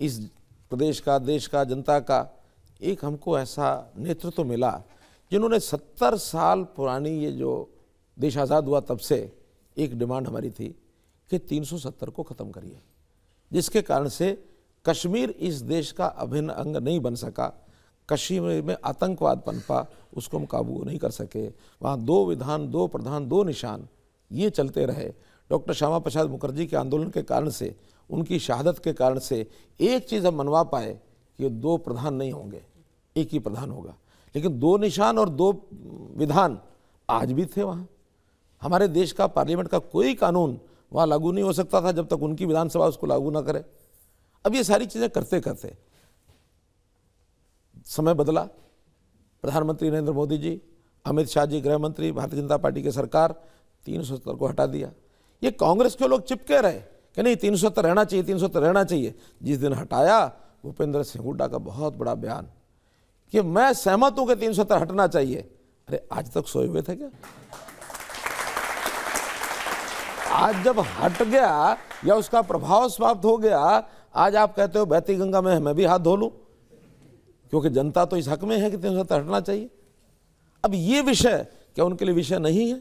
इस प्रदेश का, देश का, जनता का, एक हमको ऐसा नेतृत्व मिला जिन्होंने 70 साल पुरानी ये जो देश आज़ाद हुआ तब से एक डिमांड हमारी थी कि 370 को ख़त्म करिए, जिसके कारण से कश्मीर इस देश का अभिन्न अंग नहीं बन सका। कश्मीर में आतंकवाद पनपा, उसको हम काबू नहीं कर सके। वहाँ 2 विधान, 2 प्रधान, 2 निशान, ये चलते रहे। डॉक्टर श्यामा प्रसाद मुखर्जी के आंदोलन के कारण से, उनकी शहादत के कारण से एक चीज़ हम मनवा पाए कि 2 प्रधान नहीं होंगे, एक ही प्रधान होगा। लेकिन 2 निशान और 2 विधान आज भी थे वहाँ। हमारे देश का पार्लियामेंट का कोई कानून वहाँ लागू नहीं हो सकता था जब तक उनकी विधानसभा उसको लागू ना करे। अब ये सारी चीज़ें करते करते समय बदला। प्रधानमंत्री नरेंद्र मोदी जी, अमित शाह जी गृह मंत्री, भारतीय जनता पार्टी की सरकार 370 को हटा दिया। ये कांग्रेस के लोग चिपके रहे कि नहीं 370 रहना चाहिए, 370 रहना चाहिए। जिस दिन हटाया, भूपेंद्र सिंह हुड्डा का बहुत बड़ा बयान कि मैं सहमत हूं कि 370 हटना चाहिए। अरे आज तक सोए हुए थे क्या? आज जब हट गया या उसका प्रभाव समाप्त हो गया, आज आप कहते हो बहती गंगा में मैं भी हाथ धो लूं, क्योंकि जनता तो इस हक में है कि 370 हटना चाहिए। अब ये विषय क्या उनके लिए विषय नहीं है?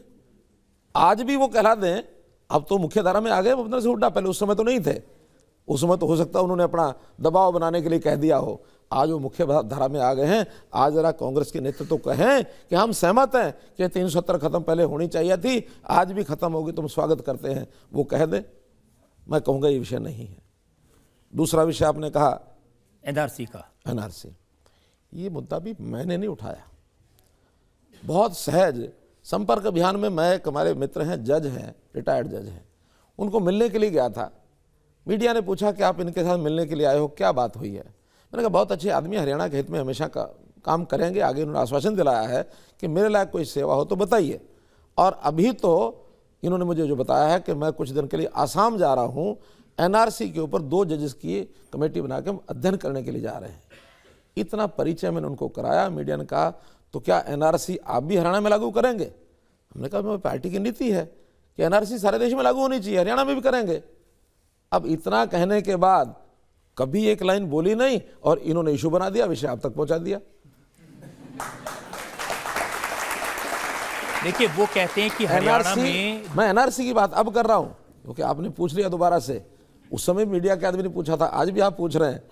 आज भी वो कहला दें, अब तो मुख्य धारा में आ गए भूपेंद्र सिंह हुड्डा, पहले उस समय तो नहीं थे। उस समय तो हो सकता है उन्होंने अपना दबाव बनाने के लिए कह दिया हो, आज वो मुख्य धारा में आ गए हैं। आज जरा कांग्रेस के नेतृत्व को कहें कि हम सहमत हैं कि 370 खत्म पहले होनी चाहिए थी, आज भी खत्म होगी, तुम स्वागत करते हैं, वो कह दें। मैं कहूँगा ये विषय नहीं है। दूसरा विषय आपने कहा एनआरसी का। एनआरसी, ये मुद्दा भी मैंने नहीं उठाया। बहुत सहज संपर्क अभियान में मैं, हमारे मित्र हैं, जज हैं, रिटायर्ड जज हैं, उनको मिलने के लिए गया था। मीडिया ने पूछा कि आप इनके साथ मिलने के लिए आए हो, क्या बात हुई है? मैंने कहा बहुत अच्छे आदमी, हरियाणा के हित में हमेशा काम करेंगे। आगे उन्होंने आश्वासन दिलाया है कि मेरे लायक कोई सेवा हो तो बताइए। और अभी तो इन्होंने मुझे जो बताया है कि मैं कुछ दिन के लिए आसाम जा रहा हूँ, एनआरसी के ऊपर 2 जजेस की कमेटी बना के हम अध्ययन करने के लिए जा रहे हैं। इतना परिचय मैंने उनको कराया। मीडिया ने कहा तो क्या एनआरसी आप भी हरियाणा में लागू करेंगे? हमने कहा मेरी पार्टी की नीति है कि एनआरसी सारे देश में लागू होनी चाहिए, हरियाणा में भी करेंगे। अब इतना कहने के बाद कभी एक लाइन बोली नहीं और इन्होंने इशू बना दिया, विषय आप तक पहुंचा दिया। देखिए वो कहते हैं कि हरियाणा में, मैं एनआरसी की बात अब कर रहा हूं क्योंकि आपने पूछ लिया दोबारा से। उस समय मीडिया के आदमी ने पूछा था, आज भी आप पूछ रहे हैं,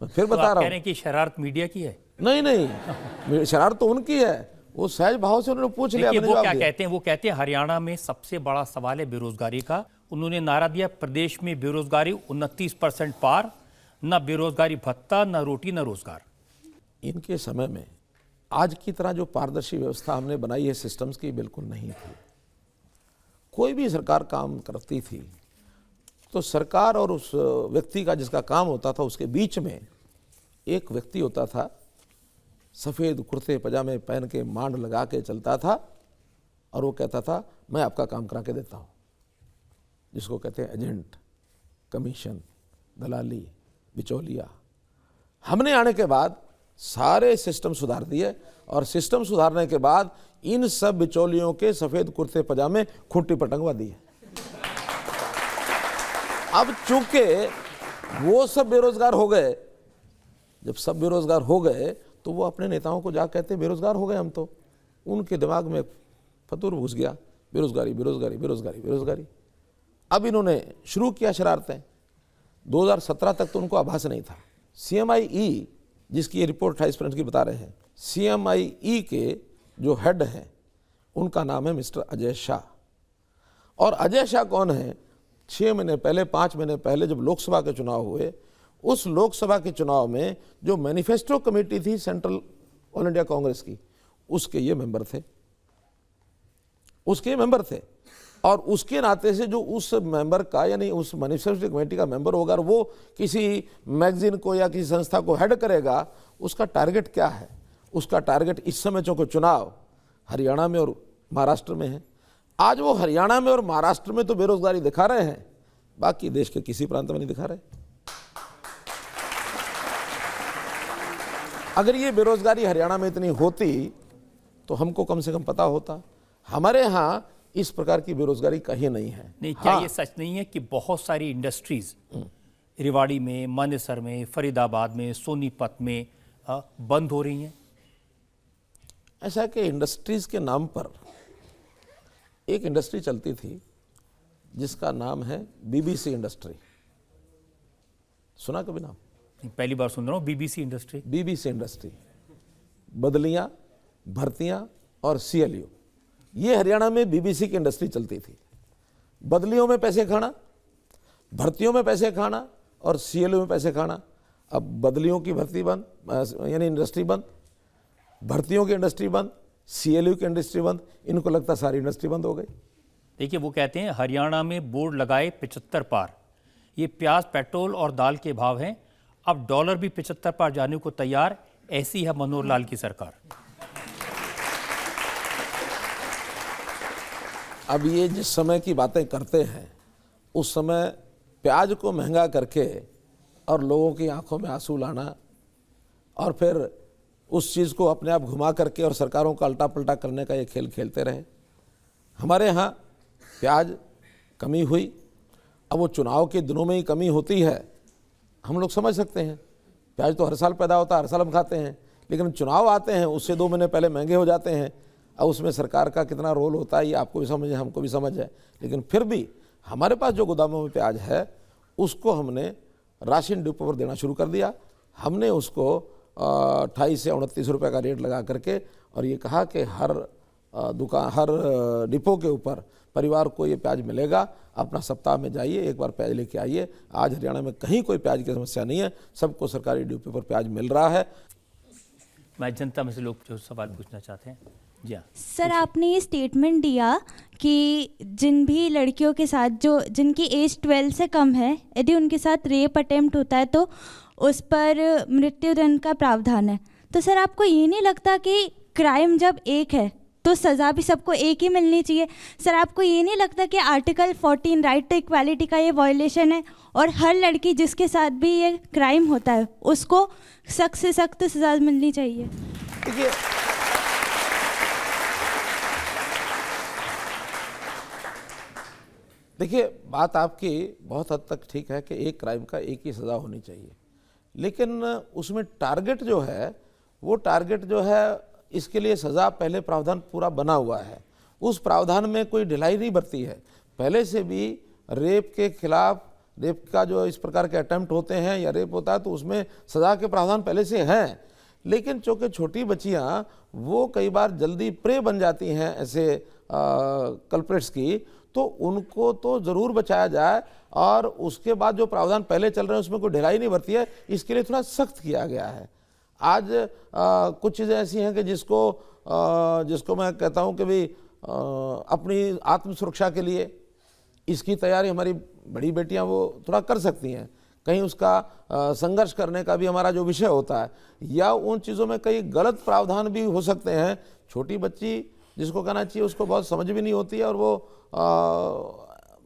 मैं फिर बता रहा हूं। कह रहे हैं कि शरारत मीडिया की है? नहीं, शरारत तो उनकी है, वो सहज भाव से उन्होंने पूछ लिया। वो क्या कहते हैं? वो कहते हैं हरियाणा में सबसे बड़ा सवाल है बेरोजगारी का। उन्होंने नारा दिया प्रदेश में बेरोजगारी 29% पार, न बेरोजगारी भत्ता, न रोटी, न रोजगार। इनके समय में आज की तरह जो पारदर्शी व्यवस्था हमने बनाई है सिस्टम्स की, बिल्कुल नहीं थी। कोई भी सरकार काम करती थी तो सरकार और उस व्यक्ति का जिसका काम होता था उसके बीच में एक व्यक्ति होता था, सफ़ेद कुर्ते पजामे पहन के मांड लगा के चलता था और वो कहता था मैं आपका काम करा के देता हूँ, जिसको कहते हैं एजेंट, कमीशन, दलाली, बिचौलिया। हमने आने के बाद सारे सिस्टम सुधार दिए और सिस्टम सुधारने के बाद इन सब बिचौलियों के सफ़ेद कुर्ते पजामे खूंटी पर टंगवा दिए। अब चूंकि वो सब बेरोजगार हो गए, जब सब बेरोजगार हो गए तो वो अपने नेताओं को जा कहते बेरोजगार हो गए हम, तो उनके दिमाग में फतूर घुस गया, बेरोजगारी बेरोजगारी बेरोजगारी बेरोजगारी। अब इन्होंने शुरू किया शरारतें। 2017 तक तो उनको आभास नहीं था। CMIE जिसकी ये रिपोर्ट 28 की बता रहे हैं, CMIE के जो हेड हैं उनका नाम है मिस्टर अजय शाह। और अजय शाह कौन है? 6 महीने पहले, 5 महीने पहले जब लोकसभा के चुनाव हुए, उस लोकसभा के चुनाव में जो मैनिफेस्टो कमेटी थी सेंट्रल ऑल इंडिया कांग्रेस की, उसके ये मेंबर थे, उसके मेंबर थे। और उसके नाते से जो उस मेंबर का यानी उस मैनिफेस्टो कमेटी का मेंबर होगा और वो किसी मैगजीन को या किसी संस्था को हेड करेगा, उसका टारगेट क्या है? उसका टारगेट इस समय चूंकि चुनाव हरियाणा में और महाराष्ट्र में है, आज वो हरियाणा में और महाराष्ट्र में तो बेरोजगारी दिखा रहे हैं, बाकी देश के किसी प्रांत में नहीं दिखा रहे। अगर ये बेरोजगारी हरियाणा में इतनी होती तो हमको कम से कम पता होता। हमारे यहाँ इस प्रकार की बेरोजगारी कहीं नहीं है। नहीं, क्या ये सच नहीं है कि बहुत सारी इंडस्ट्रीज रेवाड़ी में, मानेसर में, फरीदाबाद में, सोनीपत में बंद हो रही हैं? ऐसा है कि इंडस्ट्रीज के नाम पर एक इंडस्ट्री चलती थी जिसका नाम है BBC इंडस्ट्री। सुना कभी नाम? पहली बार सुन रहा हूँ BBC इंडस्ट्री। BBC इंडस्ट्री, बदलियां, भर्तियां और CLU, ये हरियाणा में BBC की इंडस्ट्री चलती थी। बदलियों में पैसे खाना, भर्तियों में पैसे खाना और CLU में पैसे खाना। अब बदलियों की भर्ती बंद, यानी इंडस्ट्री बंद, भर्तियों की इंडस्ट्री बंद, CLU की इंडस्ट्री बंद, इनको लगता सारी इंडस्ट्री बंद हो गई। देखिए वो कहते हैं हरियाणा में बोर्ड लगाए 75 पार। ये प्याज, पेट्रोल और दाल के भाव हैं, अब डॉलर भी 75 पार जाने को तैयार। ऐसी है मनोहर लाल की सरकार। अब ये जिस समय की बातें करते हैं उस समय प्याज को महंगा करके और लोगों की आंखों में आंसू लाना और फिर उस चीज़ को अपने आप घुमा करके और सरकारों का उल्टा पलटा करने का ये खेल खेलते रहे। हमारे यहाँ प्याज कमी हुई, अब वो चुनाव के दिनों में ही कमी होती है, हम लोग समझ सकते हैं। प्याज तो हर साल पैदा होता है, हर साल हम खाते हैं, लेकिन चुनाव आते हैं उससे 2 महीने पहले महंगे हो जाते हैं। अब उसमें सरकार का कितना रोल होता है ये आपको भी समझ है, हमको भी समझ है, लेकिन फिर भी हमारे पास जो गोदामों में प्याज है उसको हमने राशन डिपो पर देना शुरू कर दिया। हमने उसको 28 से 29 रुपये का रेट लगा करके और ये कहा कि हर दुकान, हर डिपो के ऊपर परिवार को ये प्याज मिलेगा। अपना सप्ताह में जाइए, एक बार प्याज लेके आइए। आज हरियाणा में कहीं कोई प्याज की समस्या नहीं है, सबको सरकारी डिपो पर प्याज मिल रहा है। मैं जनता में से लोग जो सवाल पूछना चाहते हैं। जी हाँ सर, आपने ये स्टेटमेंट दिया कि जिन भी लड़कियों के साथ जो जिनकी एज 12 से कम है, यदि उनके साथ रेप अटेम्प्ट होता है तो उस पर मृत्युदंड का प्रावधान है। तो सर आपको ये नहीं लगता कि क्राइम जब एक है तो सज़ा भी सबको एक ही मिलनी चाहिए? सर आपको ये नहीं लगता कि आर्टिकल 14 राइट टू इक्वालिटी का ये वायलेशन है और हर लड़की जिसके साथ भी ये क्राइम होता है उसको सख्त से सख्त सज़ा मिलनी चाहिए। देखिए, बात आपकी बहुत हद तक ठीक है कि एक क्राइम का एक ही सज़ा होनी चाहिए, लेकिन उसमें टारगेट जो है वो टारगेट जो है इसके लिए सज़ा पहले प्रावधान पूरा बना हुआ है, उस प्रावधान में कोई ढिलाई नहीं बरती है। पहले से भी रेप के खिलाफ, रेप का जो इस प्रकार के अटेम्प्ट होते हैं या रेप होता है तो उसमें सज़ा के प्रावधान पहले से हैं, लेकिन चूँकि छोटी बच्चियाँ वो कई बार जल्दी प्रे बन जाती हैं ऐसे कल्प्रेट्स की, तो उनको तो ज़रूर बचाया जाए और उसके बाद जो प्रावधान पहले चल रहे हैं उसमें कोई ढिलाई नहीं बरती है, इसके लिए थोड़ा सख्त किया गया है। आज कुछ चीज़ें ऐसी हैं कि जिसको मैं कहता हूं कि भाई अपनी आत्म सुरक्षा के लिए इसकी तैयारी हमारी बड़ी बेटियां वो थोड़ा कर सकती हैं, कहीं उसका संघर्ष करने का भी हमारा जो विषय होता है, या उन चीज़ों में कई गलत प्रावधान भी हो सकते हैं। छोटी बच्ची जिसको कहना चाहिए उसको बहुत समझ भी नहीं होती है, और वो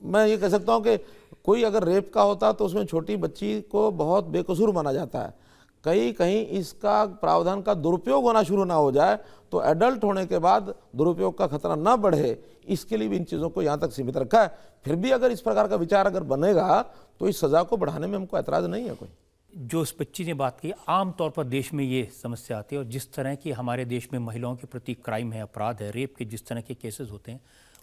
मैं ये कह सकता हूँ कि कोई अगर रेप का होता तो उसमें छोटी बच्ची को बहुत बेकसूर माना जाता है। कहीं इसका प्रावधान का दुरुपयोग होना शुरू ना हो जाए तो एडल्ट होने के बाद दुरुपयोग का खतरा ना बढ़े, इसके लिए भी इन चीज़ों को यहाँ तक सीमित रखा है। फिर भी अगर इस प्रकार का विचार अगर बनेगा तो इस सज़ा को बढ़ाने में हमको ऐतराज़ नहीं है कोई। जो इस बच्ची ने बात की, आमतौर पर देश में ये समस्या आती है, और जिस तरह की हमारे देश में महिलाओं के प्रति क्राइम है, अपराध है, रेप के जिस तरह के केसेस होते हैं,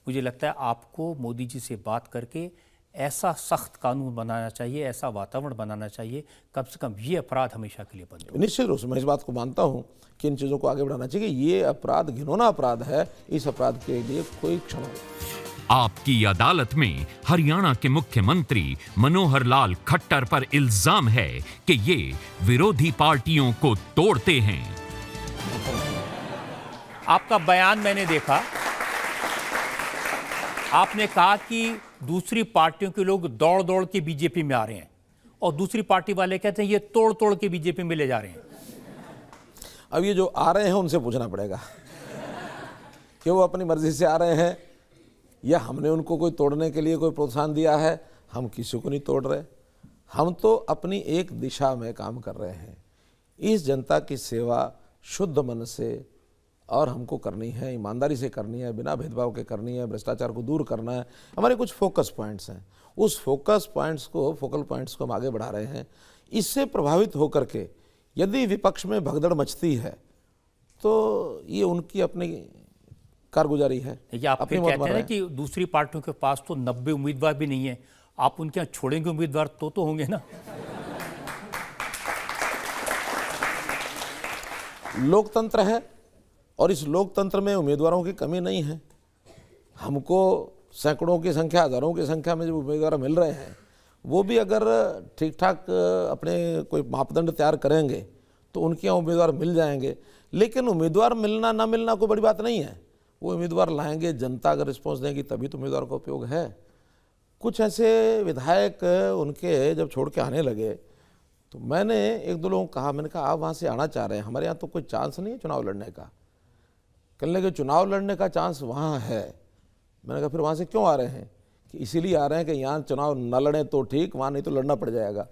मुझे लगता है आपको मोदी जी से बात करके ऐसा सख्त कानून बनाना चाहिए, ऐसा वातावरण बनाना चाहिए, कम से कम ये अपराध हमेशा के लिए बंद हो। निश्चित रूप से मैं इस बात को मानता हूँ कि इन चीज़ों को आगे बढ़ाना चाहिए। ये अपराध घिनौना अपराध है, इस अपराध के लिए कोई क्षमा नहीं। आपकी अदालत में हरियाणा के मुख्यमंत्री मनोहर लाल खट्टर पर इल्जाम है कि ये विरोधी पार्टियों को तोड़ते हैं। आपका बयान मैंने देखा, आपने कहा कि दूसरी पार्टियों के लोग दौड़ दौड़ के बीजेपी में आ रहे हैं और दूसरी पार्टी वाले कहते हैं ये तोड़ तोड़ के बीजेपी में ले जा रहे हैं। अब ये जो आ रहे हैं उनसे पूछना पड़ेगा कि वो अपनी मर्जी से आ रहे हैं या हमने उनको कोई तोड़ने के लिए कोई प्रोत्साहन दिया है। हम किसी को नहीं तोड़ रहे, हम तो अपनी एक दिशा में काम कर रहे हैं। इस जनता की सेवा शुद्ध मन से और हमको करनी है, ईमानदारी से करनी है, बिना भेदभाव के करनी है, भ्रष्टाचार को दूर करना है। हमारे कुछ फोकस पॉइंट्स हैं, उस फोकस पॉइंट्स को, फोकल पॉइंट्स को हम आगे बढ़ा रहे हैं। इससे प्रभावित होकर के यदि विपक्ष में भगदड़ मचती है तो ये उनकी अपनी कारगुजारी है। ये आप फिर कहते हैं कि दूसरी पार्टियों के पास तो 90 उम्मीदवार भी नहीं है, आप उनके यहाँ छोड़ेंगे उम्मीदवार तो होंगे ना। लोकतंत्र है और इस लोकतंत्र में उम्मीदवारों की कमी नहीं है। हमको सैकड़ों की संख्या, हजारों की संख्या में जो उम्मीदवार मिल रहे हैं वो भी अगर ठीक ठाक अपने कोई मापदंड तैयार करेंगे तो उनके यहाँ उम्मीदवार मिल जाएंगे। लेकिन उम्मीदवार मिलना ना मिलना कोई बड़ी बात नहीं है, वो उम्मीदवार लाएंगे, जनता अगर रिस्पॉन्स देंगी तभी तो उम्मीदवार का उपयोग है। कुछ ऐसे विधायक उनके जब छोड़ के आने लगे तो मैंने एक दो लोगों को कहा, मैंने कहा आप वहाँ से आना चाह रहे हैं, हमारे यहाँ तो कोई चांस नहीं है चुनाव लड़ने का। कहने लगे चुनाव लड़ने का चांस वहाँ है। मैंने कहा फिर वहाँ से क्यों आ रहे हैं? कि इसीलिए आ रहे हैं कि यहाँ चुनाव न लड़ें तो ठीक, वहाँ नहीं तो लड़ना पड़ जाएगा।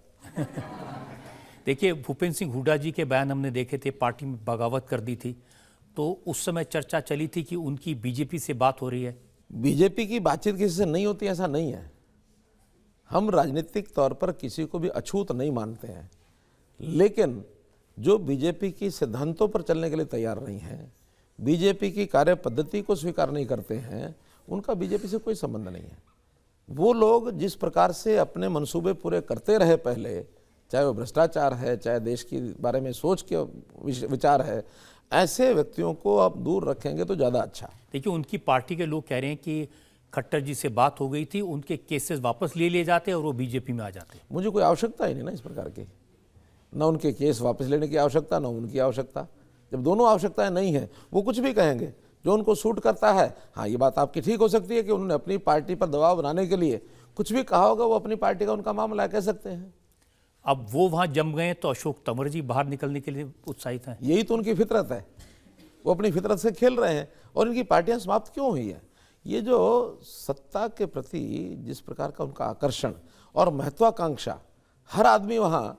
देखिए, भूपेंद्र सिंह हुड्डा जी के बयान हमने देखे थे, पार्टी में बगावत कर दी थी, तो उस समय चर्चा चली थी कि उनकी बीजेपी से बात हो रही है। बीजेपी की बातचीत किसी से नहीं होती, ऐसा नहीं है। हम राजनीतिक तौर पर किसी को भी अछूत नहीं मानते हैं, लेकिन जो बीजेपी की सिद्धांतों पर चलने के लिए तैयार नहीं है, बीजेपी की कार्य पद्धति को स्वीकार नहीं करते हैं, उनका बीजेपी से कोई संबंध नहीं है। वो लोग जिस प्रकार से अपने मंसूबे पूरे करते रहे पहले, चाहे वो भ्रष्टाचार है, चाहे देश के बारे में सोच के विचार है, ऐसे व्यक्तियों को आप दूर रखेंगे तो ज़्यादा अच्छा। देखिए, उनकी पार्टी के लोग कह रहे हैं कि खट्टर जी से बात हो गई थी, उनके केसेस वापस ले लिए जाते और वो बीजेपी में आ जाते। मुझे कोई आवश्यकता ही नहीं ना इस प्रकार की, ना उनके केस वापस लेने की आवश्यकता, ना उनकी आवश्यकता। जब दोनों आवश्यकताएं नहीं है, वो कुछ भी कहेंगे जो उनको सूट करता है। हाँ, ये बात आपकी ठीक हो सकती है कि उन्होंने अपनी पार्टी पर दबाव बनाने के लिए कुछ भी कहा होगा, वो अपनी पार्टी का उनका मामला कह सकते हैं। अब वो वहाँ जम गए तो अशोक तंवर जी बाहर निकलने के लिए उत्साहित हैं। यही तो उनकी फितरत है, वो अपनी फितरत से खेल रहे हैं। और इनकी पार्टियां समाप्त क्यों हुई है? ये जो सत्ता के प्रति जिस प्रकार का उनका आकर्षण और महत्वाकांक्षा, हर आदमी वहाँ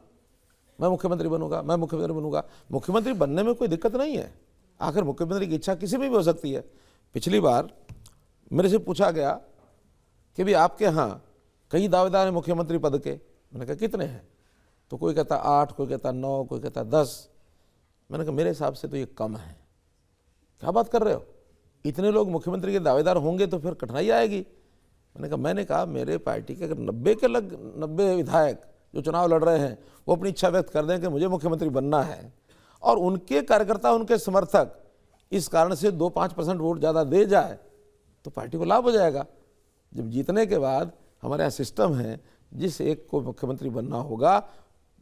मैं मुख्यमंत्री बनूंगा, मैं मुख्यमंत्री बनूंगा। मुख्यमंत्री बनने में कोई दिक्कत नहीं है, आखिर मुख्यमंत्री की इच्छा किसी में भी हो सकती है। पिछली बार मेरे से पूछा गया कि भी आपके यहाँ कई दावेदार हैं मुख्यमंत्री पद के। मैंने कहा कितने हैं? तो कोई कहता 8, कोई कहता 9, कोई कहता 10। मैंने कहा मेरे हिसाब से तो ये कम है। क्या बात कर रहे हो, इतने लोग मुख्यमंत्री के दावेदार होंगे तो फिर कठिनाई आएगी। मैंने कहा मेरे पार्टी के अगर 90 विधायक जो चुनाव लड़ रहे हैं वो अपनी इच्छा व्यक्त कर दें कि मुझे मुख्यमंत्री बनना है, और उनके कार्यकर्ता, उनके समर्थक इस कारण से 2-5% वोट ज़्यादा दे जाए तो पार्टी को लाभ हो जाएगा। जब जीतने के बाद हमारे यहाँ सिस्टम है, जिस एक को मुख्यमंत्री बनना होगा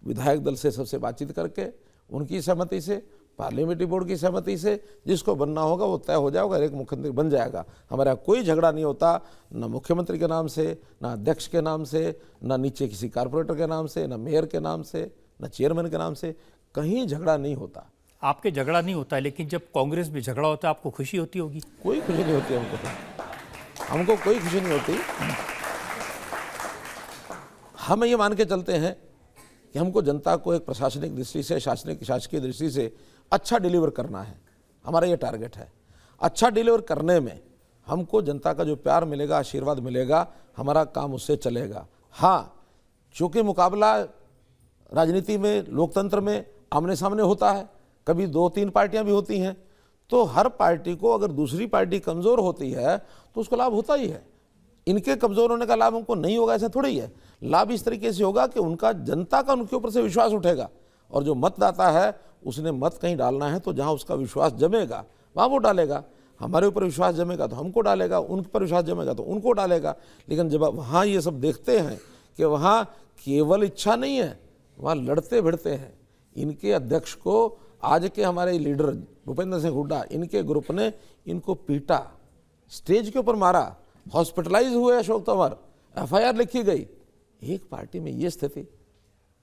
विधायक दल से सबसे बातचीत करके, उनकी सहमति से, पार्लियामेंट्री बोर्ड की सहमति से जिसको बनना होगा वो तय हो जाएगा, एक मुख्यमंत्री बन जाएगा। हमारे यहाँ कोई झगड़ा नहीं होता, ना मुख्यमंत्री के नाम से, ना अध्यक्ष के नाम से, ना नीचे किसी कारपोरेटर के नाम से, ना मेयर के नाम से, ना चेयरमैन के नाम से, कहीं झगड़ा नहीं होता। आपके झगड़ा नहीं होता, लेकिन जब कांग्रेस में झगड़ा होता है आपको खुशी होती होगी? कोई खुशी नहीं होती हमको कोई खुशी नहीं होती। हम ये मान के चलते हैं कि हमको जनता को एक प्रशासनिक दृष्टि से, शासकीय दृष्टि से अच्छा डिलीवर करना है, हमारा ये टारगेट है। अच्छा डिलीवर करने में हमको जनता का जो प्यार मिलेगा, आशीर्वाद मिलेगा, हमारा काम उससे चलेगा। हाँ, चूँकि मुकाबला राजनीति में, लोकतंत्र में आमने सामने होता है, कभी 2-3 पार्टियां भी होती हैं, तो हर पार्टी को अगर दूसरी पार्टी कमज़ोर होती है तो उसको लाभ होता ही है। इनके कमज़ोर होने का लाभ हमको नहीं होगा ऐसा थोड़ी ही है। लाभ इस तरीके से होगा कि उनका, जनता का उनके ऊपर से विश्वास उठेगा, और जो मतदाता है उसने मत कहीं डालना है तो जहां उसका विश्वास जमेगा वहां वो डालेगा। हमारे ऊपर विश्वास जमेगा तो हमको डालेगा, उन पर विश्वास जमेगा तो उनको डालेगा। लेकिन जब वहाँ ये सब देखते हैं कि वहाँ केवल इच्छा नहीं है, वहाँ लड़ते भिड़ते हैं। इनके अध्यक्ष को आज के हमारे लीडर भूपेंद्र सिंह हुड्डा, इनके ग्रुप ने इनको पीटा, स्टेज के ऊपर मारा, हॉस्पिटलाइज हुए अशोक तंवर, FIR लिखी गई। एक पार्टी में ये स्थिति,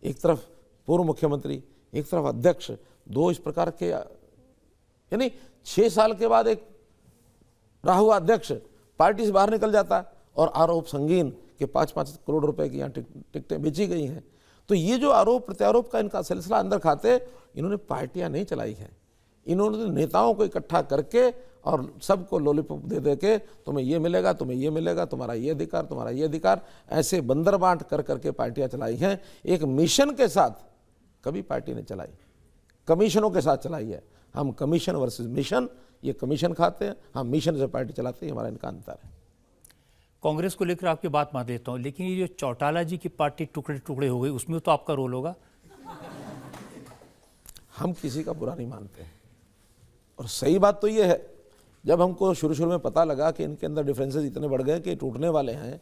एक तरफ पूर्व मुख्यमंत्री, एक तरफ अध्यक्ष, दो इस प्रकार के, यानी 6 साल के बाद एक रहा हुआ अध्यक्ष पार्टी से बाहर निकल जाता है, और आरोप संगीन कि 5-5 करोड़ रुपए की यहाँ टिकटें बेची गई हैं। तो ये जो आरोप प्रत्यारोप का इनका सिलसिला अंदर खाते, इन्होंने पार्टियां नहीं चलाई हैं, इन्होंने नेताओं को इकट्ठा करके और सबको लॉलीपॉप दे दे के तुम्हें ये मिलेगा, तुम्हें ये मिलेगा, तुम्हारा ये अधिकार, तुम्हारा ये अधिकार, ऐसे बंदर बांट कर करके पार्टियां चलाई हैं। एक मिशन के साथ कभी पार्टी ने चलाई, कमीशनों के साथ चलाई है। हम कमीशन वर्सेस मिशन, ये कमीशन खाते हैं, हम मिशन से पार्टी चलाते हैं, हमारा इनका अंतर है। कांग्रेस को लेकर आपकी बात मान लेता हूँ, लेकिन ये जो चौटाला जी की पार्टी टुकड़े टुकड़े हो गई, उसमें तो आपका रोल होगा? हम किसी का बुरा नहीं मानते, और सही बात तो ये है, जब हमको शुरू में पता लगा कि इनके अंदर डिफरेंसेस इतने बढ़ गए कि टूटने वाले हैं,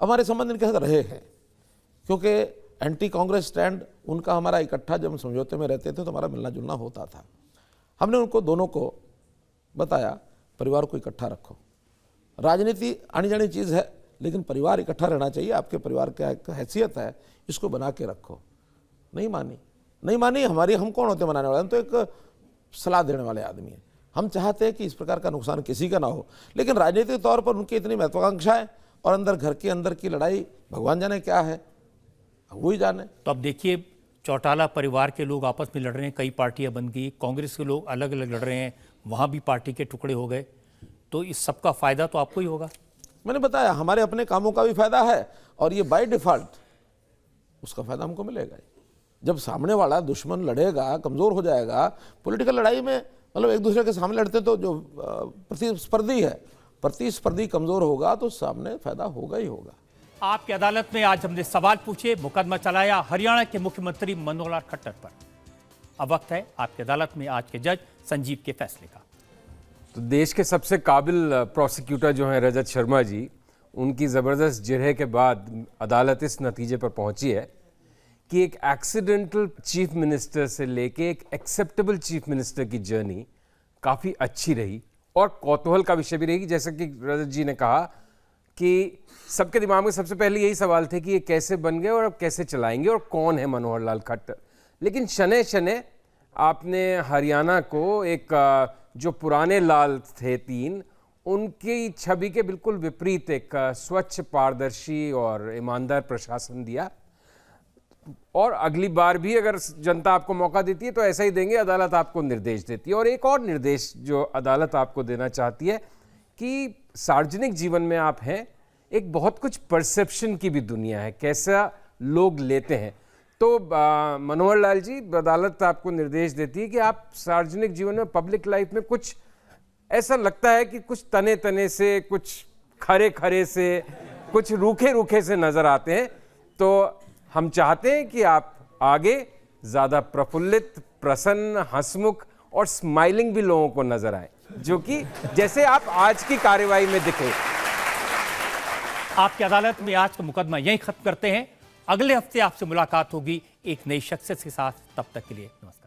हमारे संबंध इनके साथ रहे हैं, क्योंकि एंटी कांग्रेस स्टैंड उनका हमारा इकट्ठा, जब हम समझौते में रहते थे तो हमारा मिलना जुलना होता था। हमने उनको दोनों को बताया परिवार को इकट्ठा रखो, राजनीति आनी जानी चीज़ है, लेकिन परिवार इकट्ठा रहना चाहिए, आपके परिवार का एक हैसियत है, इसको बना के रखो। नहीं मानी हमारी, हम कौन होते मनाने वाले, हम तो एक सलाह देने वाले आदमी हैं। हम चाहते हैं कि इस प्रकार का नुकसान किसी का ना हो, लेकिन राजनीतिक तौर पर उनकी इतनी महत्वाकांक्षा है, और अंदर घर के अंदर की लड़ाई भगवान जाने क्या है, वही जाने। तो अब देखिए, चौटाला परिवार के लोग आपस में लड़ रहे हैं, कई पार्टियां बन गई, कांग्रेस के लोग अलग अलग लड़ रहे हैं, वहाँ भी पार्टी के टुकड़े हो गए, तो इस सब का फायदा तो आपको ही होगा। मैंने बताया हमारे अपने कामों का भी फायदा है, और ये बाय डिफॉल्ट उसका फायदा हमको मिलेगा। जब सामने वाला दुश्मन लड़ेगा, कमजोर हो जाएगा, पॉलिटिकल लड़ाई में मतलब एक दूसरे के सामने लड़ते तो जो प्रतिस्पर्धी है, प्रतिस्पर्धी कमजोर होगा तो सामने फायदा होगा ही होगा। आपकी अदालत में आज हमने सवाल पूछे, मुकदमा चलाया हरियाणा के मुख्यमंत्री मनोहर लाल खट्टर पर। अब वक्त है आपकी अदालत में आज के जज संजीव के फैसले का। तो देश के सबसे काबिल प्रोसिक्यूटर जो हैं रजत शर्मा जी, उनकी ज़बरदस्त जिरह के बाद अदालत इस नतीजे पर पहुंची है कि एक एक्सीडेंटल चीफ मिनिस्टर से लेके एक एक्सेप्टेबल चीफ मिनिस्टर की जर्नी काफ़ी अच्छी रही और कौतूहल का विषय भी रही। जैसा कि रजत जी ने कहा कि सबके दिमाग में सबसे पहले यही सवाल थे कि ये कैसे बन गए और कैसे चलाएंगे और कौन है मनोहर लाल खट्टर। लेकिन शने शने आपने हरियाणा को एक जो पुराने लाल थे 3, उनकी छवि के बिल्कुल विपरीत एक स्वच्छ, पारदर्शी और ईमानदार प्रशासन दिया। और अगली बार भी अगर जनता आपको मौका देती है तो ऐसा ही देंगे, अदालत आपको निर्देश देती है। और एक और निर्देश जो अदालत आपको देना चाहती है कि सार्वजनिक जीवन में आप हैं, एक बहुत कुछ परसेप्शन की भी दुनिया है, कैसा लोग लेते हैं। तो मनोहर लाल जी, अदालत आपको निर्देश देती है कि आप सार्वजनिक जीवन में, पब्लिक लाइफ में कुछ ऐसा लगता है कि कुछ तने तने से, कुछ खरे खरे से, कुछ रूखे रूखे से नजर आते हैं। तो हम चाहते हैं कि आप आगे ज़्यादा प्रफुल्लित, प्रसन्न, हंसमुख और स्माइलिंग भी लोगों को नजर आए, जो कि जैसे आप आज की कार्यवाही में दिखे। आपकी अदालत में आज का मुकदमा यहीं खत्म करते हैं। अगले हफ्ते आपसे मुलाकात होगी एक नई शख्सियत के साथ। तब तक के लिए नमस्कार।